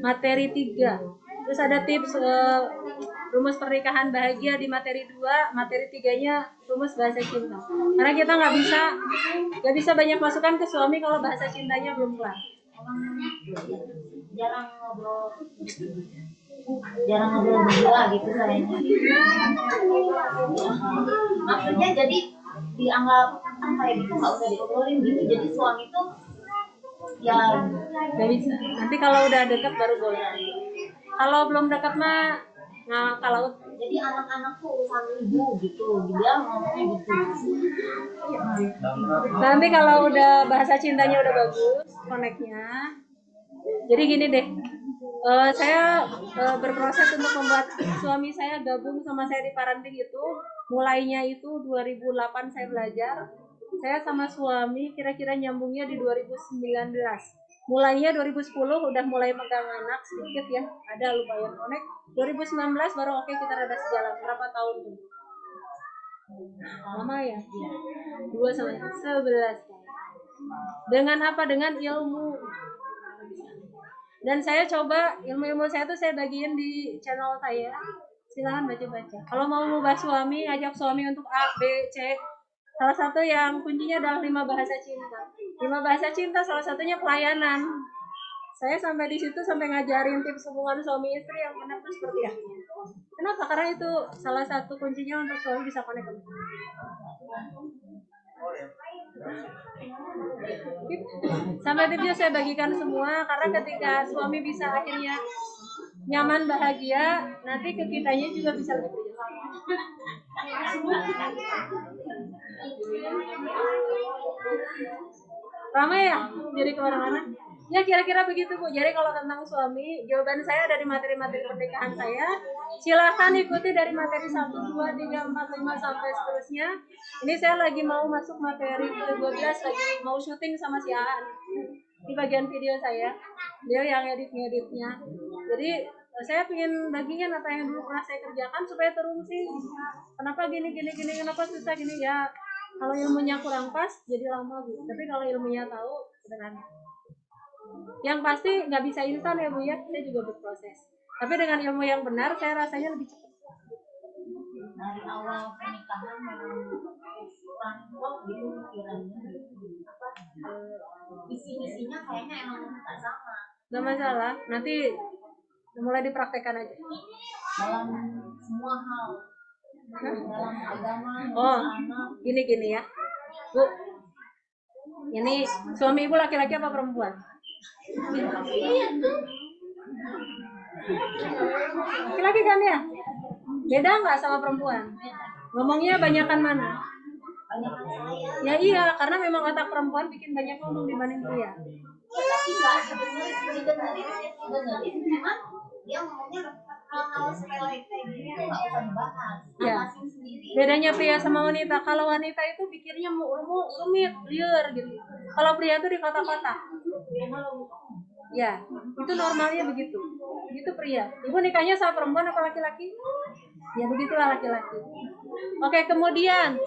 Materi 3. Terus ada tips rumus pernikahan bahagia di materi 2, materi 3-nya rumus bahasa cinta. Karena kita nggak bisa banyak masukan ke suami kalau bahasa cintanya belum kelar. Jarang ngobrol berdua gitu kayaknya. Maksudnya jadi dianggap kayak gitu nggak usah diobrolin gitu. Jadi suami tuh ya nggak bisa. Nanti kalau udah dekat baru boleh. Kalau belum dekat mah kalau jadi anak-anak tuh urusan ibu gitu, dia ngomongnya gitu. Nanti kalau udah bahasa cintanya udah bagus, koneknya. Jadi gini deh, saya berproses untuk membuat suami saya gabung sama saya di parenting itu. Mulainya itu 2008 saya belajar. Saya sama suami kira-kira nyambungnya di 2019. Mulainya 2010 udah mulai megang anak sedikit ya, ada lumayan konek. 2019 baru oke, kita rada sejalan. Berapa tahun tuh? Lama ya? 2 sampai 11 tahun. Dengan apa? Dengan ilmu. Dan saya coba ilmu-ilmu saya tuh saya bagiin di channel saya. Silahkan baca-baca. Kalau mau mengubah suami, ajak suami untuk A, B, C. Salah satu yang kuncinya adalah 5 bahasa cinta. 5 bahasa cinta salah satunya pelayanan. Saya sampai di situ sampai ngajarin tips hubungan suami istri yang benar tuh seperti apa. Kenapa? Karena itu salah satu kuncinya untuk suami bisa connect ke kita. Sampai tipsnya saya bagikan semua, karena ketika suami bisa akhirnya nyaman bahagia, nanti ke kitanya juga bisa lebih berjasa. Ramai ya jadi kemana-mana. Ya kira-kira begitu Bu. Jadi kalau tentang suami, jawaban saya dari materi-materi pernikahan saya. Silahkan ikuti dari materi 1, 2, 3, 4, 5 sampai seterusnya. Ini saya lagi mau masuk materi ke-12, lagi mau syuting sama si Aan di bagian video saya. Dia yang edit-ngeditnya. Jadi saya pengen bagikan apa yang dulu pernah saya kerjakan supaya terungsi. Kenapa gini, kenapa susah gini ya. Kalau ilmunya kurang pas, jadi lama Bu. Tapi kalau ilmunya tahu, sederhana. Yang pasti nggak bisa instan ya Bu ya, saya juga berproses. Tapi dengan ilmu yang benar, saya rasanya lebih cepat. Dari awal pernikahan memang kurang klop gitu pikirannya, visi-misinya kayaknya emang nggak sama. Nggak masalah, nanti mulai dipraktekkan aja. Dalam semua hal, dalam agama, Oh, anak. gini ya, Bu. Ini suami ibu laki-laki apa perempuan? Laki-laki kan ya? Beda nggak sama perempuan? Ngomongnya banyakan mana? Banyakan saya. Ya iya, karena memang otak perempuan bikin banyak ngomong dibanding pria. Tapi nggak didengerin, memang dia ngomongnya hal-hal sepele kayak gini tuh nggak usah dibahas. Ya. Atasin sendiri. Bedanya pria sama wanita, kalau wanita itu pikirnya rumit, liar gitu. Kalau pria itu di kotak-kotak. Ya, itu normalnya begitu. Begitu pria. Ibu nikahnya sama perempuan apa laki-laki? Ya begitulah laki-laki. Oke, kemudian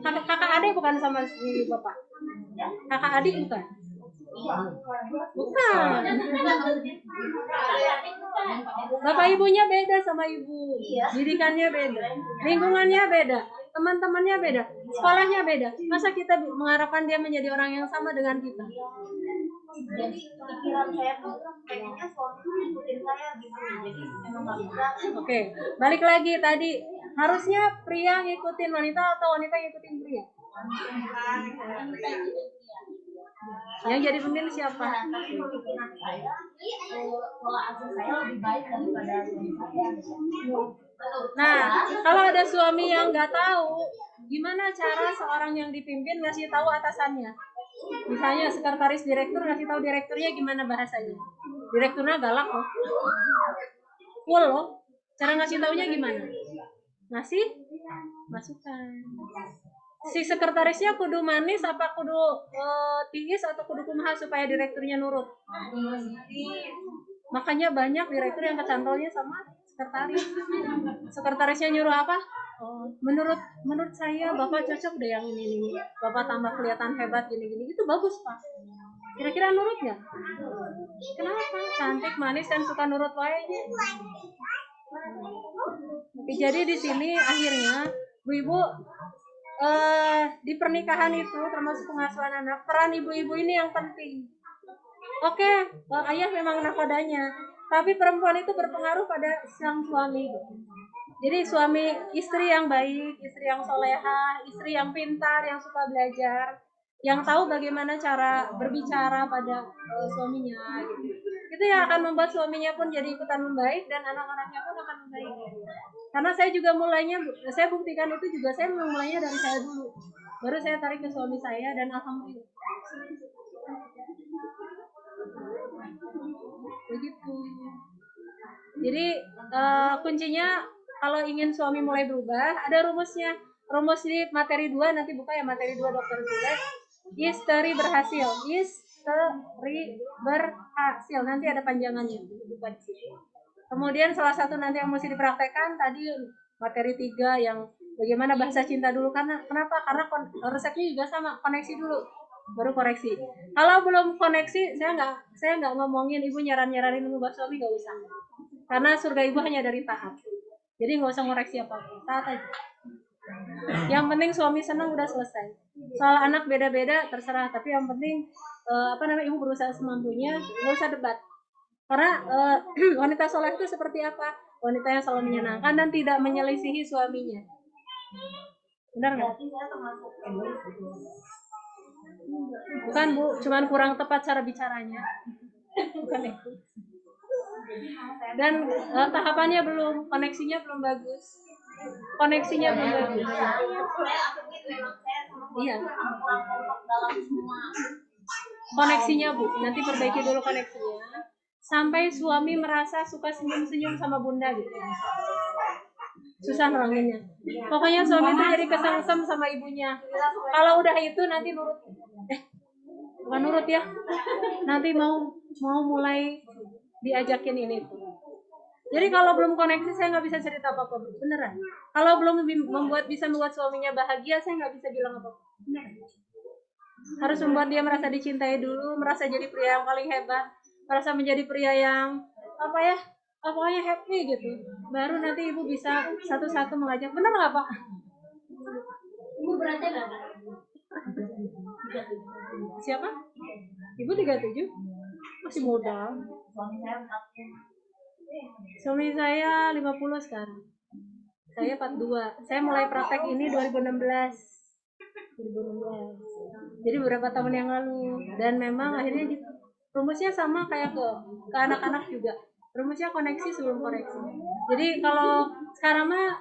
kakak adik bukan sama si bapak? Kakak adik bukan? Bukan. Bapak ibunya beda sama ibu. Didikannya beda. Lingkungannya beda. Teman-temannya beda. Sekolahnya beda. Masa kita mengharapkan dia menjadi orang yang sama dengan kita? Jadi pikiran saya tuh pengennya suami tuh ngikutin saya gitu. Jadi emang nggak bisa. Oke, balik lagi tadi. Harusnya pria ngikutin wanita atau wanita ngikutin pria? Yang jadi pemimpin siapa? Tapi pemikiran saya, pola asuh saya lebih baik daripada suami saya. Nah, kalau ada suami yang nggak tahu, gimana cara seorang yang dipimpin ngasih tahu atasannya? Misalnya sekretaris direktur ngasih tahu direkturnya gimana bahasanya? Direkturnya galak loh. Full loh. Cara ngasih taunya gimana? Ngasih masukan. Si sekretarisnya kudu manis apa kudu tiis atau kudu kumaha supaya direkturnya nurut? Makanya banyak direktur yang kecantolnya sama sekretaris. Sekretarisnya nyuruh apa? Oh, menurut saya Bapak cocok deh yang ini. Bapak tambah kelihatan hebat gini. Itu bagus, Pak. Kira-kira nurut nggak? Kenapa? Cantik, manis, dan suka nurut wajahnya. Jadi di sini akhirnya ibu di pernikahan itu termasuk pengasuhan anak, peran ibu-ibu ini yang penting. Oke, ayah memang nakodanya, tapi perempuan itu berpengaruh pada sang suami. Jadi suami istri yang baik, istri yang solehah, istri yang pintar, yang suka belajar, yang tahu bagaimana cara berbicara pada suaminya. Gitu. Itu itu yang akan membuat suaminya pun jadi ikutan membaik dan anak-anaknya pun akan membaik. Karena saya juga mulainya, saya buktikan itu juga saya mulainya dari saya dulu, baru saya tarik ke suami saya dan alhamdulillah begitu. Jadi kuncinya kalau ingin suami mulai berubah, ada rumusnya. Rumus di materi 2, nanti buka ya materi 2 dokter Zule. Istri berhasil, istri berhasil, nanti ada panjangannya, buka di situ. Kemudian salah satu nanti yang mesti dipraktekkan tadi materi 3 yang bagaimana bahasa cinta dulu. Kenapa? Karena resepnya juga sama, koneksi dulu baru koreksi. Kalau belum koneksi, saya nggak ngomongin ibu nyaranin mengubah suami, nggak usah. Karena surga ibu hanya dari taat. Jadi nggak usah ngoreksi apa-apa, taat aja. Yang penting suami senang, udah selesai. Soal anak beda-beda terserah, tapi yang penting ibu berusaha semampunya, nggak usah debat. Karena wanita soleh itu seperti apa? Wanita yang selalu menyenangkan dan tidak menyelisihi suaminya. Benar nggak? Bukan Bu, cuman kurang tepat cara bicaranya. Bukan itu. Dan tahapannya belum, koneksinya belum bagus. Koneksinya belum bagus. Iya. Koneksinya Bu, nanti perbaiki dulu koneksinya. Sampai suami merasa suka senyum-senyum sama bunda gitu. Susah neranginnya. Pokoknya suami itu jadi kesengsem sama ibunya. Kalau udah itu nanti nurut. Bukan nurut ya. Nanti mau mulai diajakin ini tuh. Jadi kalau belum koneksi saya nggak bisa cerita apa-apa, beneran. Kalau belum bisa membuat suaminya bahagia, saya nggak bisa bilang apa-apa. Beneran. Harus membuat dia merasa dicintai dulu, merasa jadi pria yang paling hebat, merasa menjadi pria yang pokoknya happy gitu. Baru nanti ibu bisa satu-satu mengajak. Bener nggak Pak? Ibu beratnya berapa? Siapa? Ibu 37? Masih muda. Suami saya 50 sekarang. Saya 42. Saya mulai praktek ini 2016. Jadi beberapa tahun yang lalu. Dan memang akhirnya gitu. Rumusnya sama kayak ke anak-anak juga. Rumusnya koneksi sebelum koreksi. Jadi kalau sekarang mah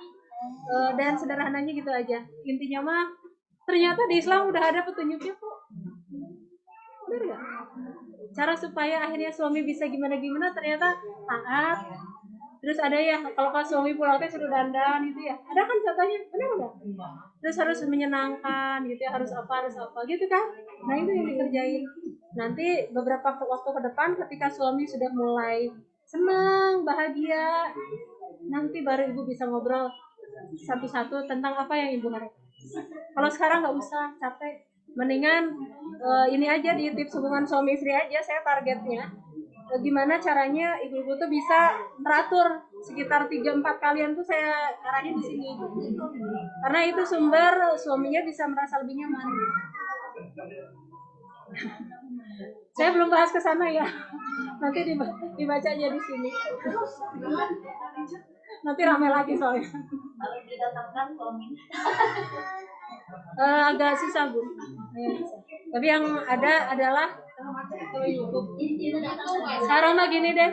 dan sederhananya gitu aja. Intinya mah ternyata di Islam udah ada petunjuknya kok. Benar nggak? Cara supaya akhirnya suami bisa gimana-gimana ternyata taat. Terus ada ya kalau pas suami pulang teh suruh dandan gitu ya. Ada kan contohnya, benar nggak? Terus harus menyenangkan gitu ya, harus apa gitu kan. Nah itu yang dikerjain. Nanti beberapa waktu ke depan ketika suami sudah mulai senang, bahagia, nanti baru ibu bisa ngobrol satu-satu tentang apa yang ibu harapkan. Kalau sekarang nggak usah, capek. Mendingan ini aja di tips hubungan suami istri aja, saya targetnya. Gimana caranya ibu-ibu tuh bisa teratur sekitar 3-4 kalian tuh saya arahin di sini. Karena itu sumber suaminya bisa merasa lebih nyaman. Saya belum bahas ke sana ya. Nanti dibacanya di sini. Nanti rame lagi soalnya. Kalau didatangkan suaminya. Agak susah Bu. Tapi yang ada adalah YouTube. Sekarang mah gini deh,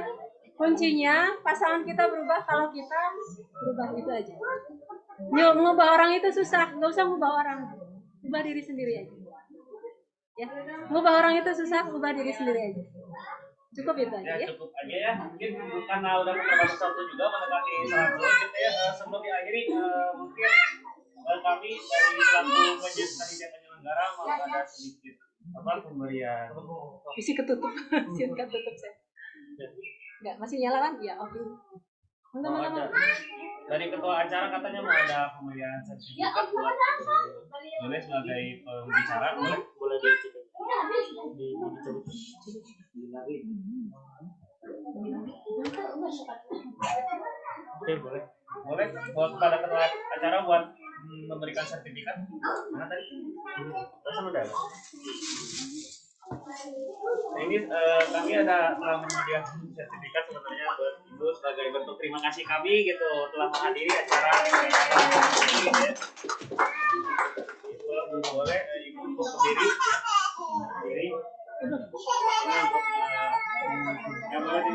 kuncinya pasangan kita berubah kalau kita berubah, itu aja. Mengubah orang itu susah, nggak usah ngubah orang, ubah diri sendiri aja. Ya, ngubah orang itu susah, ubah diri sendiri aja. Cukup itu aja ya. Cukup aja ya. Mungkin karena udah terbatas waktu juga mendekati 100 gitu ya. Sebelum diakhiri mungkin kami dari selaku penyelenggara mau ada sedikit pemberian. Isi ketutup, silakan tutup saya. Enggak, masih nyala kan? Ya, oke. Ada. Dari ketua acara katanya mau ada pemberian sertifikat buat boleh sebagai pembicara, boleh Oke, boleh buat pada ketua acara buat memberikan sertifikat. Mana tadi? Terus udah. Nah, ini kami telah menyediakan sertifikat sebenarnya buat Ibu sebagai bentuk terima kasih kami gitu telah menghadiri acara ini ya. Ibu boleh Ibu untuk berdiri. Ini untuk yang boleh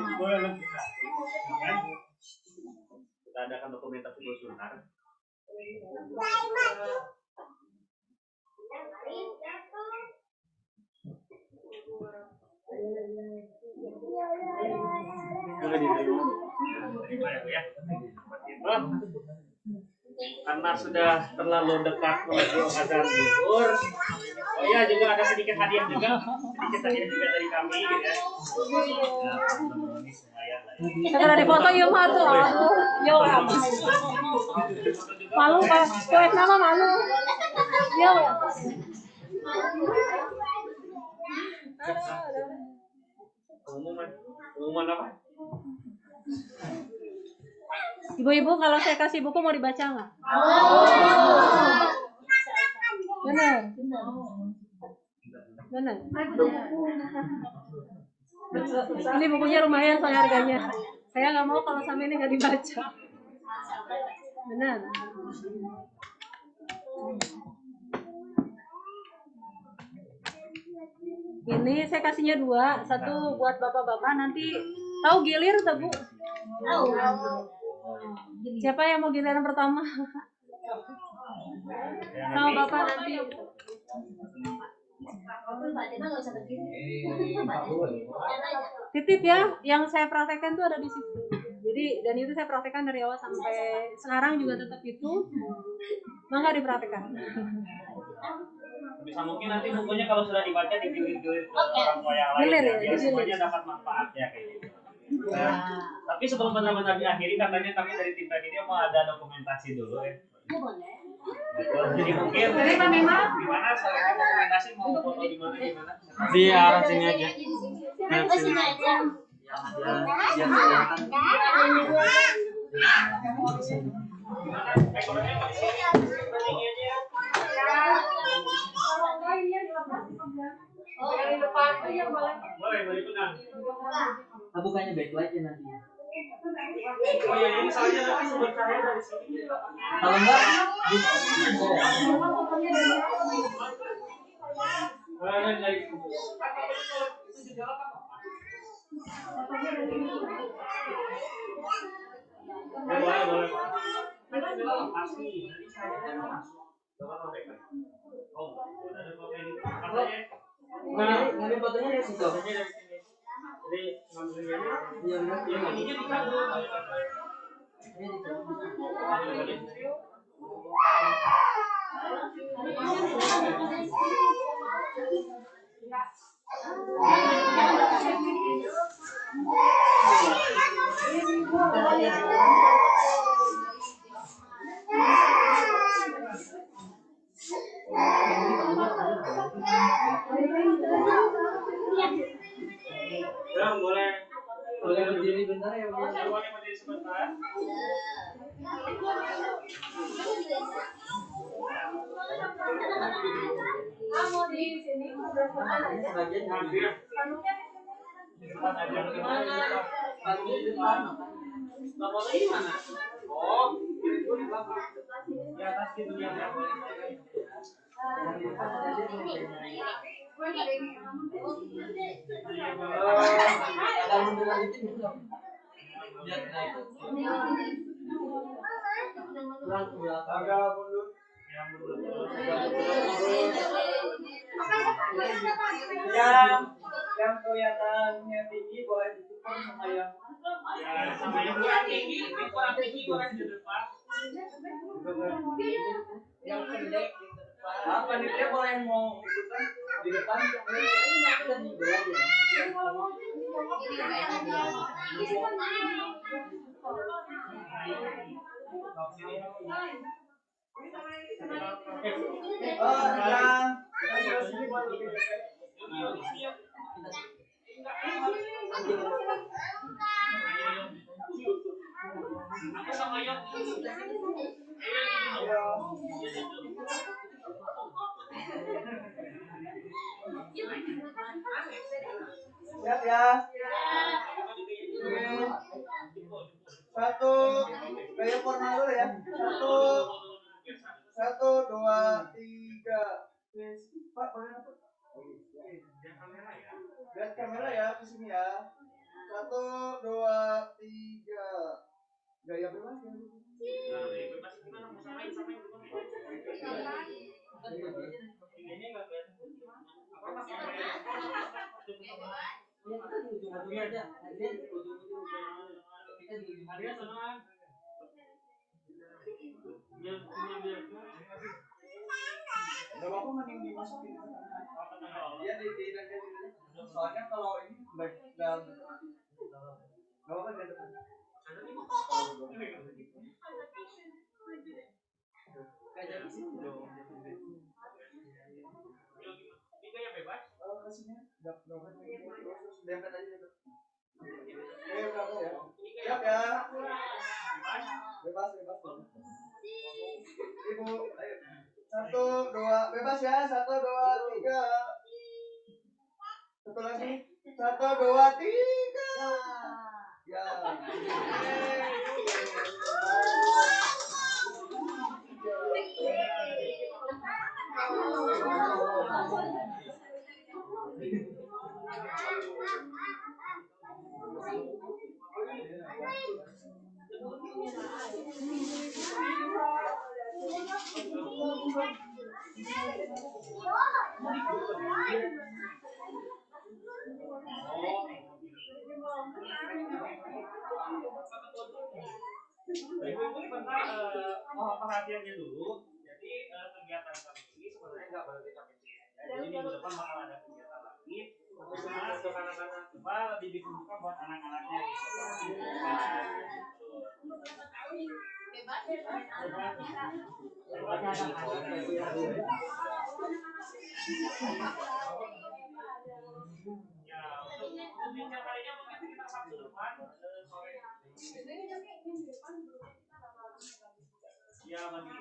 mendengar. Boleh diterima ya Bu ya. Karena sudah terlalu dekat menuju azan zuhur. Oh iya, juga ada sedikit hadiah juga dari kami gitu ya. Ya, teman-teman ini lumayan lah ya. Segera difoto yuk mah tuh. Aduh, yo. Malu Pak. Poek nama malu. Yo. Pengumuman apa? Ibu-ibu kalau saya kasih buku mau dibaca nggak? Benar. Benar. Ini bukunya lumayan soalnya harganya. Saya nggak mau kalau sampai ini nggak dibaca. Benar. Ini saya kasihnya 2, 1 buat bapak-bapak nanti. Tahu gilir atau Bu? Tahu. Siapa yang mau giliran pertama? Tahu bapak nanti. Titip ya, yang saya praktekkan tuh ada di situ. Jadi dan itu saya praktekkan dari awal sampai sekarang juga tetap itu. Maka dipraktekkan. Bisa mungkin nanti bukunya kalau sudah dibaca digilir-gilir ke orang tua yang lain Gilir ya, ya, biar digilir. semuanya dapat manfaatnya kayak gitu. Nah, tapi sebelum benar-benar diakhiri katanya kami dari tim Panitia mau ada dokumentasi dulu ya. Gitu. Jadi mungkin gimana soalnya dokumentasi mau foto di mana gimana? Di arah sini aja. Boleh pegang. Bukannya backlight ya nanti. Oh ya, ini soalnya nanti sumber cahaya dari sini. Kalau enggak, Dari boleh. Pasti. Oh, ada komen. ngambil fotonya dari situ. Jadi ngambilnya Iya, yang ininya dicabut. Ya, boleh berdiri bentar ya. boleh berdiri sebentar. Kamu di sini Sebagian Hampir. Cepat aja. di depan. Bapaknya di mana? Oh, itu di belakang. Di atas gitu ya. Ada mundur lagi belum? Lihat naik. Pulang ke belakang. Agak mundur. Ya, mundur. Yang kelihatannya tinggi boleh ditukar sama yang sama yang kurang tinggi. Yang kurang tinggi boleh di depan. Yang pendek di depan. Panitia boleh mau ikutan di depan. Kita di bawah aja. Siap ya. Satu, gaya formal dulu ya. Satu, dua, tiga. Pak, boleh apa? Lihat kamera ya, ke sini ya. Satu, dua, tiga. Gaya bebas ya. bebas gimana mau samain gimana? Ini enggak kelihatan. Apa Ya kita di ujung-ujung aja. Adrian di ujung-ujung. Kita di ujung. Adrian sonoan. Biar punya biar. Gak apa-apa mending dimasukin. Iya di soalnya kalau ini baik dalam. Gak apa-apa di depan. Kayak di sini dong. Tiga yang bebas. Kasihnya dempet aja dempet. Berapa ya? Siap ya. Bebas. Ibu, ayo. 1, 2, bebas ya. 1, 2, 3. Satu lagi. 1, 2, 3. Ya. Ibu-ibu sebentar perhatiannya dulu. Jadi kegiatan kami ini sebenarnya nggak berhenti sampai sini. Jadi minggu depan bakal ada kegiatan lagi. Nah, untuk anak-anak coba lebih dibuka buat anak-anaknya gitu. Ya, untuk bincang kalinya mungkin kita Sabtu depan sore. Ya, bagi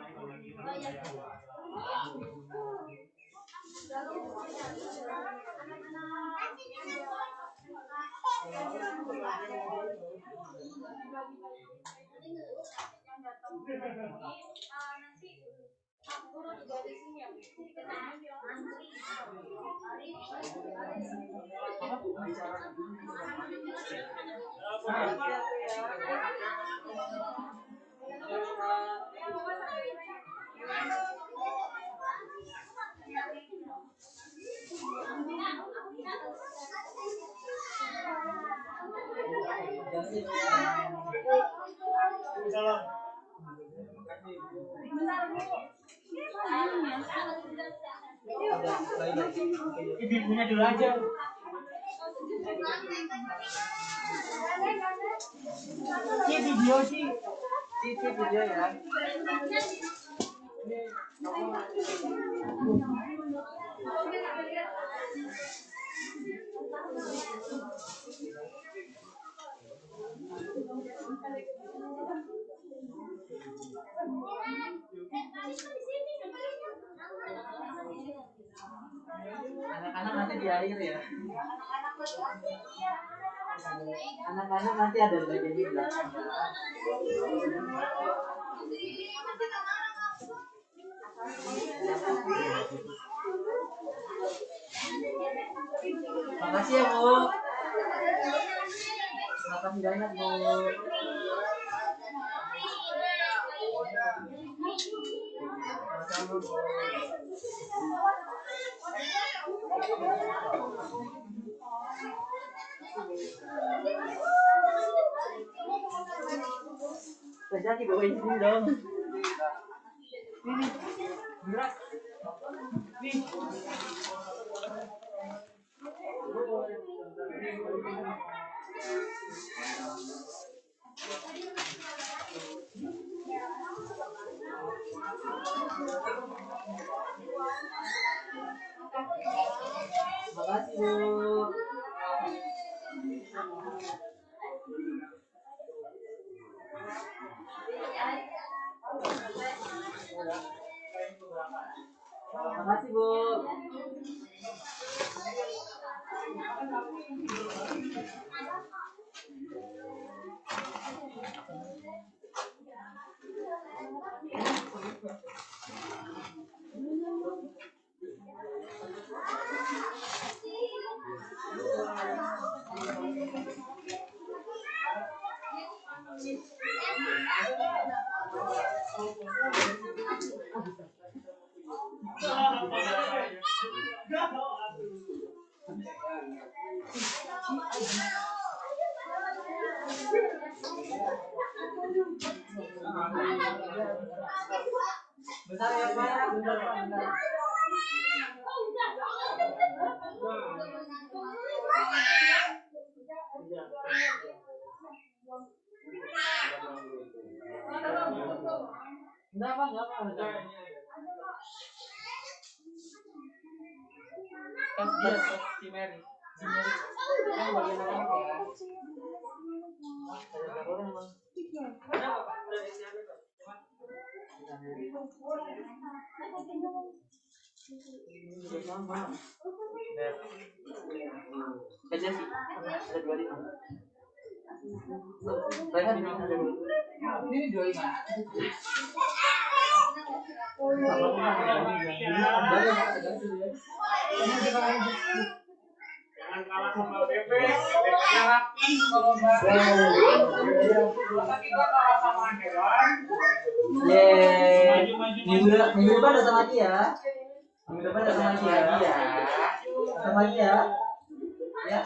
Ibu-ibunya dulu aja. Video ya. Anak-anak nanti di akhir ya. Anak-anak nanti ada bagian di belakang. Makasih ya Bu. Makasih banyak Bu. Sama-sama Bu. Jadi bawain sini dong. Sini. Berat. Nih. Makasih Bu. Makasih Bu. Bentar ya Pak ya, bentar Pak, bentar. Enggak Pak, enggak Pak. Pas dia, pas si Mary. Si Mary. Kan bagian apa ya? Ada berapa orang Bang? Ada Pak, udah disiapin Pak. Sudah sama. Aja sih, ada 25. Saya di mana? Ini 25. Jangan kalah sama BP aja rapi kalau tapi kita kalah sama hewan. Minggu depan datang lagi ya. Minggu depan datang lagi ya. Datang lagi ya. Ya.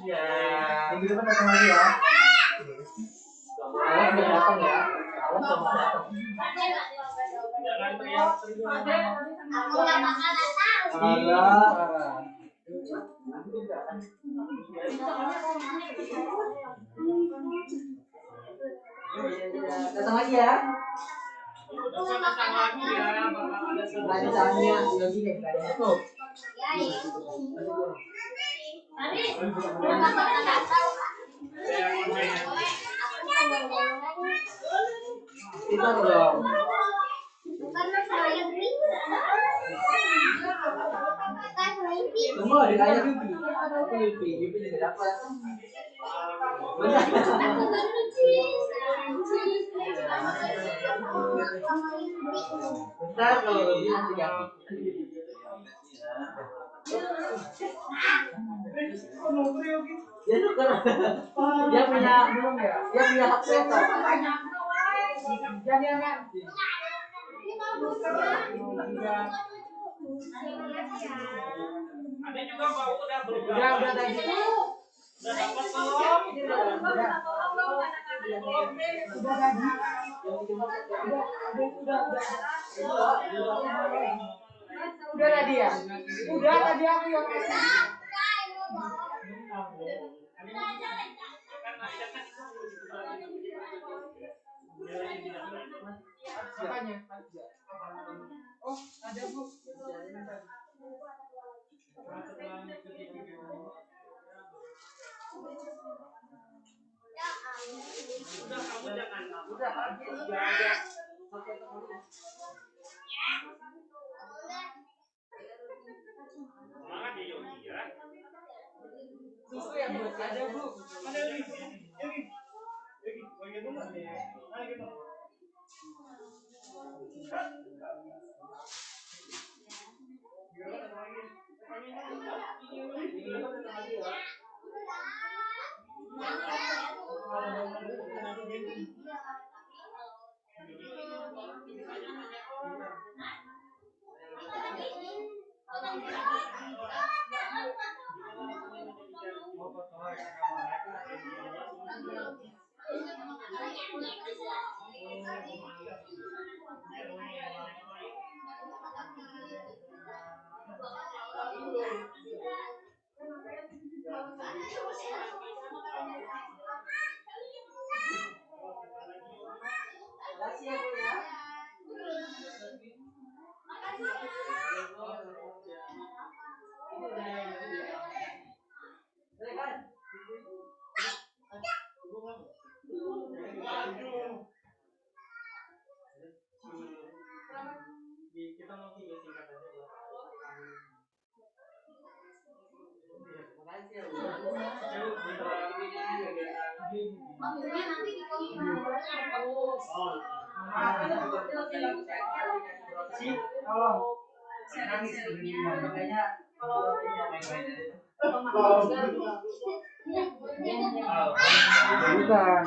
Iya. Minggu depan datang lagi ya. Awas udah datang ya. Awas udah datang. Jangan teriak-teriak. Datang lagi ya. Datang lagi ya. Bakal ada Lancarnya lagi nih kayaknya tuh. Kita dong. Tunggu ditanya Yupi juga dapat. Bentar kalau lebih nanti ganti. Dia tuker. Dia punya belum ya? Dia punya hak veto. Jadi nanti. ada juga mau udah berubah. Udah tadi. Udah dapat belum? Udah tadi ya? Udah tadi aku yang apanya? Oh, ada Bu. Udah kamu jangan. Udah habis enggak ada. Pakai teman. Semangat ya Yogi ya. Susu yang buat ada Bu. Ada lagi. Yogi. Bagian mana? Ah gitu. Makasih ya Bu ya. Kita mau video singkat aja buat Makasih ya Bu. Maksudnya nanti di Kalau nangis makanya bukan.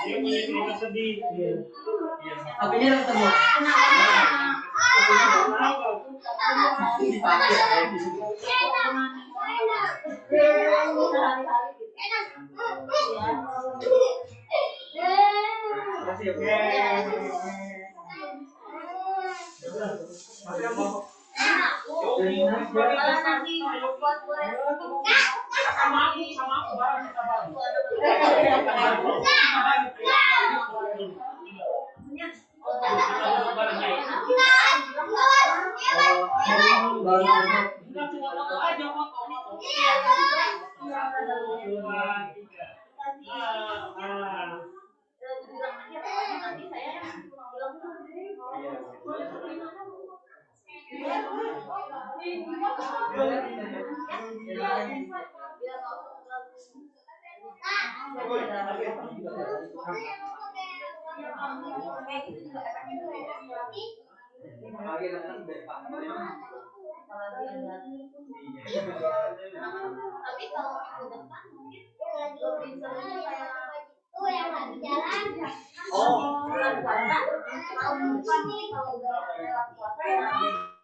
Dia punya cerita sedih. HP-nya udah ketemu. Masih oke. Tapi kalau minggu depan mungkin lebih serunya kayak itu yang lagi jalan. Oh, bulan puasa. Kalau depan nih kalau udah lewat puasa ya